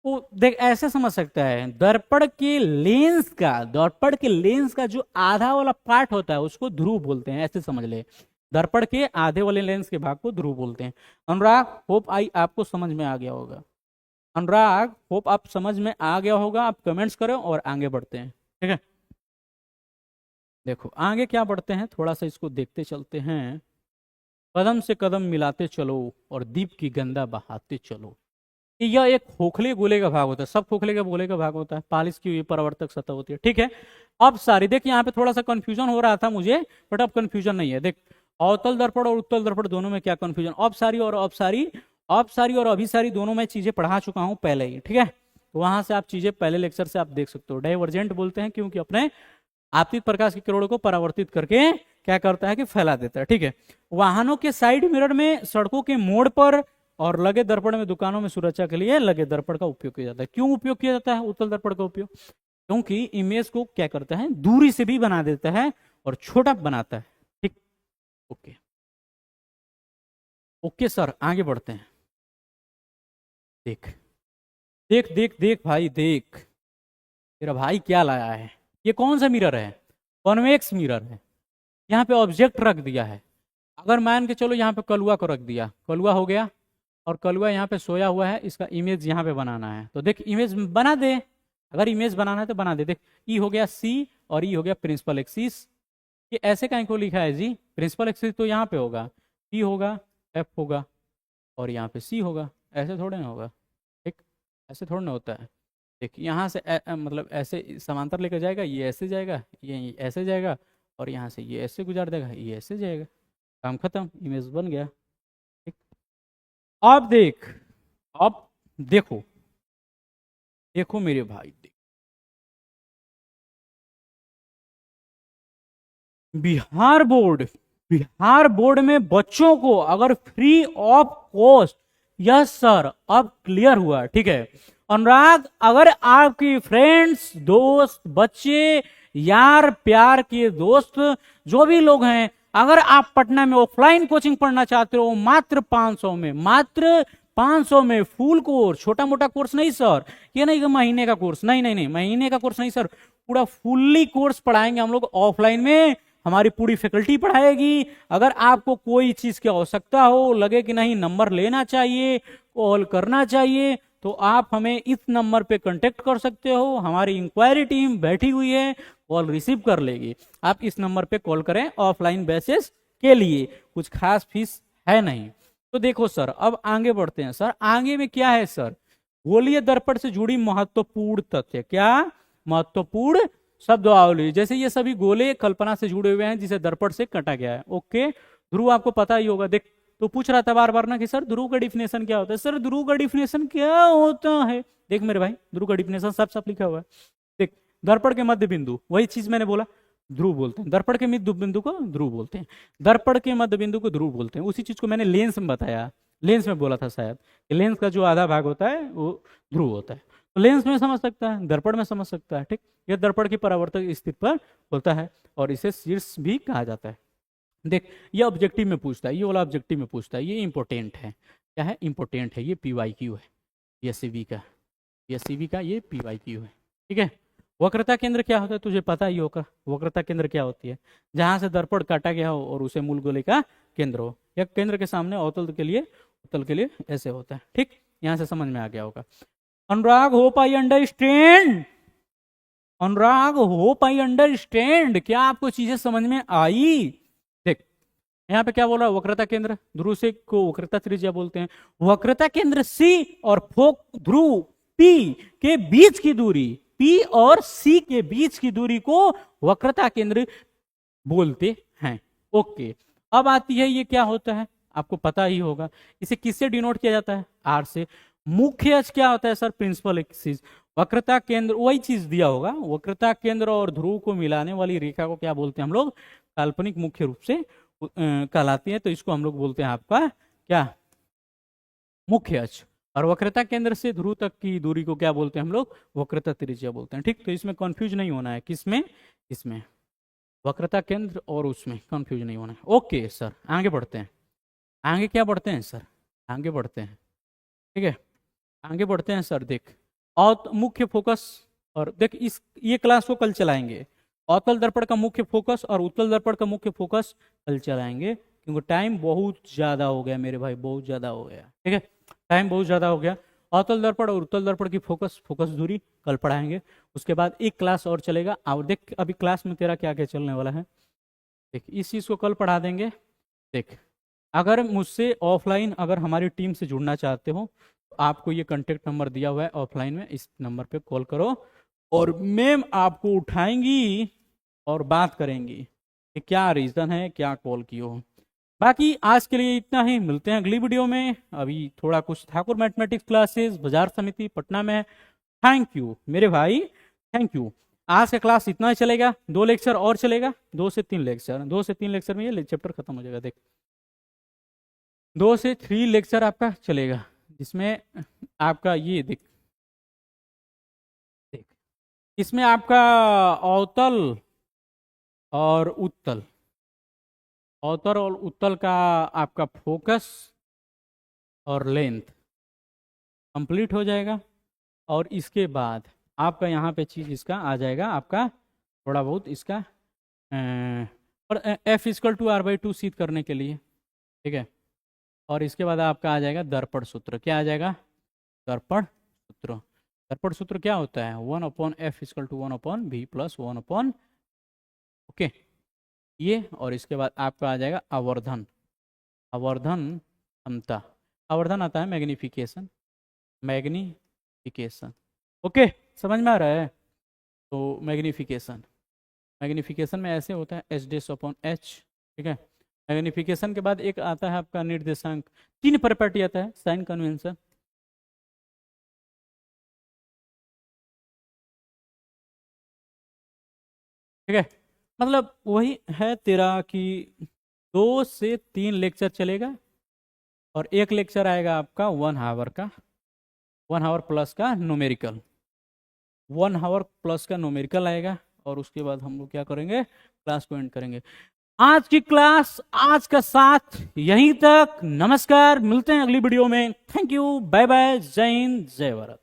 वो देख ऐसे समझ सकता है, दर्पण के लेंस का, दर्पण के लेंस का जो आधा वाला पार्ट होता है उसको ध्रुव बोलते हैं, ऐसे समझ ले। दर्पण के आधे वाले लेंस के भाग को ध्रुव बोलते हैं। अनुराग होप आई आपको समझ में आ गया होगा, अनुराग होप आप समझ में आ गया होगा। आप कमेंट्स करो और आगे बढ़ते हैं, ठीक है। देखो आगे क्या बढ़ते हैं, थोड़ा सा इसको देखते चलते हैं। कदम से कदम मिलाते चलो और दीप की गंधा बहाते चलो। यह एक खोखले गोले का भाग होता है, सब खोखले के गोले का भाग होता है, पालिश की हुई परावर्तक सतह होती है, ठीक है। अब सारी देख, यहाँ पे थोड़ा सा कंफ्यूजन हो रहा था मुझे, बट अब कंफ्यूजन नहीं है। देख अवतल दर्पण और उत्तल दर्पण दोनों में क्या कंफ्यूजन, अपसारी और अपसारी, अपसारी और अभिसारी दोनों में चीजें पढ़ा चुका हूं पहले ही, ठीक है। तो वहां से आप चीजें पहले लेक्चर से आप देख सकते हो। डाइवर्जेंट बोलते हैं क्योंकि अपने आपतित प्रकाश की किरणों को परावर्तित करके क्या करता है कि फैला देता है, ठीक है। वाहनों के साइड मिरर में, सड़कों के मोड़ पर और लगे दर्पण में, दुकानों में सुरक्षा के लिए लगे दर्पण का उपयोग किया जाता है। क्यों उपयोग किया जाता है उत्तल दर्पण का उपयोग? क्योंकि इमेज को क्या करता है, दूरी से भी बना देता है और छोटा बनाता है, ठीक। ओके ओके सर आगे बढ़ते हैं। देख देख देख देख भाई देख, तेरा भाई क्या लाया है, ये कौन सा मिरर है? कॉन्वेक्स मिरर है। यहाँ पे ऑब्जेक्ट रख दिया है, अगर मान के चलो यहाँ पे कलुआ को रख दिया, कलुआ हो गया, और कलुआ यहाँ पे सोया हुआ है, इसका इमेज यहाँ पे बनाना है, तो देख इमेज बना दे, अगर इमेज बनाना है तो बना दे। देख ई हो गया सी और ई हो गया प्रिंसिपल एक्सिस। ये ऐसे कहीं को लिखा है जी, प्रिंसिपल एक्सिस तो यहाँ पे होगा, ई होगा, एफ होगा और यहाँ पे सी होगा, ऐसे थोड़े ना होगा, ठीक, ऐसे थोड़ा ना होता है। देख यहाँ से मतलब ऐसे समांतर लेकर जाएगा, ये ऐसे जाएगा, ये ऐसे जाएगा, और यहाँ से ये ऐसे गुजार देगा, ये ऐसे जाएगा, काम खत्म, इमेज बन गया, ठीक। अब देख, अब देखो, देखो मेरे भाई देख, बिहार बोर्ड, बिहार बोर्ड में बच्चों को अगर free of cost, yes sir अब क्लियर हुआ, ठीक है। अनुराग अगर आपकी फ्रेंड्स, दोस्त, बच्चे, यार प्यार के दोस्त, जो भी लोग हैं, अगर आप पटना में ऑफलाइन कोचिंग पढ़ना चाहते हो, मात्र 500 में, मात्र 500 में फुल कोर्स, छोटा मोटा कोर्स नहीं सर, ये नहीं कि महीने का कोर्स, नहीं नहीं नहीं, महीने का कोर्स नहीं सर, पूरा फुल्ली कोर्स पढ़ाएंगे हम लोग ऑफलाइन में, हमारी पूरी फैकल्टी पढ़ाएगी। अगर आपको कोई चीज की आवश्यकता हो, लगे कि नहीं नंबर लेना चाहिए, कॉल करना चाहिए, तो आप हमें इस नंबर पे कांटेक्ट कर सकते हो, हमारी इंक्वायरी टीम बैठी हुई है, कॉल रिसीव कर लेगी। आप इस नंबर पे कॉल करें ऑफलाइन बेसिस के लिए, कुछ खास फीस है नहीं। तो देखो सर अब आगे बढ़ते हैं। सर आगे में क्या है सर, गोलीय दर्पण से जुड़ी महत्वपूर्ण तथ्य, क्या महत्वपूर्ण शब्दावली, जैसे ये सभी गोले कल्पना से जुड़े हुए हैं जिसे दर्पण से कटा गया है, ओके। ध्रुव आपको पता ही होगा, देख तो पूछ रहा था बार बार ना कि सर ध्रुव का डिफिनेशन क्या होता है, सर ध्रुव का डिफिनेशन क्या होता है, देख मेरे भाई ध्रुव का डिफिनेशन सब सब लिखा हुआ है। देख दर्पण के मध्य बिंदु, वही चीज मैंने बोला, ध्रुव बोलते हैं, दर्पण के मध्य बिंदु को ध्रुव बोलते हैं, दर्पण के मध्य बिंदु को ध्रुव बोलते हैं। उसी चीज को मैंने लेंस में बताया, लेंस में बोला था शायद कि लेंस का जो आधा भाग होता है वो ध्रुव होता है। तो लेंस में समझ सकता है, दर्पण में समझ सकता है, ठीक। यह दर्पण की परावर्तक स्थिति पर होता है और इसे शीर्ष भी कहा जाता है। देख ये ऑब्जेक्टिव में पूछता है, ये वाला ऑब्जेक्टिव में पूछता है, ये इंपॉर्टेंट है, क्या है इंपॉर्टेंट है, ये PYQ है, ये CV का, ये CV का, ये PYQ है, ठीक है। वक्रता केंद्र क्या होता है तुझे पता ही होगा। वक्रता केंद्र क्या होती है, जहां से दर्पण काटा गया हो और उसे मूल गोले का केंद्र हो, या केंद्र के सामने अवतल के लिए ऐसे होता है, ठीक। यहां से समझ में आ गया होगा। Anurag hope I understand, Anurag hope I understand, क्या आपको चीजें समझ में आई। देख यहाँ पे क्या बोल रहा है, वक्रता केंद्र, ध्रुव से को वक्रता त्रिज्या बोलते हैं। वक्रता केंद्र C और फोक ध्रुव P के बीच की दूरी, P और C के बीच की दूरी को वक्रता केंद्र बोलते हैं। ओके, अब आती है ये क्या होता है, आपको पता ही होगा। इसे किससे डिनोट किया जाता है, R से। मुख्य अक्ष क्या होता है सर, प्रिंसिपल एक्सिस। वक्रता केंद्र वही चीज दिया होगा, वक्रता केंद्र और ध्रुव को मिलाने वाली रेखा को क्या बोलते हैं हम लोग, काल्पनिक मुख्य रूप से कहलाती है। तो इसको हम लोग बोलते हैं आपका क्या, मुख्य अक्ष। और वक्रता केंद्र से ध्रुव तक की दूरी को क्या बोलते हैं हम लोग, वक्रता त्रिज्या बोलते हैं, ठीक। तो इसमें कंफ्यूज नहीं होना है, किसमें, इसमें वक्रता केंद्र और उसमें कंफ्यूज नहीं होना है। ओके सर, आगे बढ़ते हैं। आगे क्या बढ़ते हैं सर, आगे बढ़ते हैं, ठीक है, आगे बढ़ते हैं सर। देख और मुख्य फोकस, और देख इस ये क्लास को कल चलाएंगे। अवतल दर्पण का मुख्य फोकस और उत्तल दर्पण का मुख्य फोकस कल चलाएंगे, क्योंकि टाइम बहुत ज्यादा हो गया मेरे भाई, बहुत ज्यादा हो गया, ठीक है, टाइम बहुत ज्यादा हो गया। अवतल दर्पण और उत्तल दर्पण की फोकस दूरी कल पढ़ाएंगे। उसके बाद एक क्लास और चलेगा। और देख अभी क्लास में तेरा क्या क्या चलने वाला है, देख इस चीज को कल पढ़ा देंगे। देख अगर मुझसे ऑफलाइन अगर हमारी टीम से जुड़ना चाहते हो, तो आपको ये कांटेक्ट नंबर दिया हुआ है ऑफलाइन में, इस नंबर पे कॉल करो और मैम आपको उठाएंगी और बात करेंगी कि क्या रीजन है, क्या कॉल किए हो। बाकी आज के लिए इतना ही, मिलते हैं अगली वीडियो में। अभी थोड़ा कुछ ठाकुर मैथमेटिक्स क्लासेस बाजार समिति पटना में। थैंक यू मेरे भाई, थैंक यू। आज का क्लास इतना ही चलेगा, 2 लेक्चर और चलेगा, 2 से 3 लेक्चर, 2 से 3 लेक्चर में ये चैप्टर खत्म हो जाएगा। देख 2 से 3 लेक्चर आपका चलेगा, जिसमें आपका ये देख इसमें आपका अवतल और उत्तल, अवतल और उत्तल का आपका फोकस और लेंथ कंप्लीट हो जाएगा। और इसके बाद आपका यहाँ पे चीज इसका आ जाएगा, आपका थोड़ा बहुत इसका और F=R/2 सिद्ध करने के लिए, ठीक है। और इसके बाद आपका आ जाएगा दर्पण सूत्र। क्या आ जाएगा, दर्पण सूत्र। दर्पण सूत्र क्या होता है, 1/F=1/V+1/, ओके ये। और इसके बाद आपका आ जाएगा आवर्धन, आवर्धन क्षमता, आवर्धन आता है मैग्निफिकेशन, मैग्निफिकेशन, ओके समझ में आ रहा है। तो मैग्निफिकेशन, मैग्निफिकेशन में ऐसे होता है S'/H, ठीक है। मैग्निफिकेशन के बाद एक आता है आपका निर्देशांक, 3 प्रॉपर्टी आता है, साइन कन्वेंशन, ठीक है। मतलब वही है तेरा कि 2 से 3 लेक्चर चलेगा और एक लेक्चर आएगा आपका 1 आवर का, 1 आवर प्लस का न्यूमेरिकल, 1 आवर प्लस का न्यूमेरिकल आएगा। और उसके बाद हम लोग क्या करेंगे, क्लास को एंड करेंगे। आज की क्लास, आज का साथ यहीं तक। नमस्कार, मिलते हैं अगली वीडियो में। थैंक यू, बाय बाय, जय हिंद, जय भारत।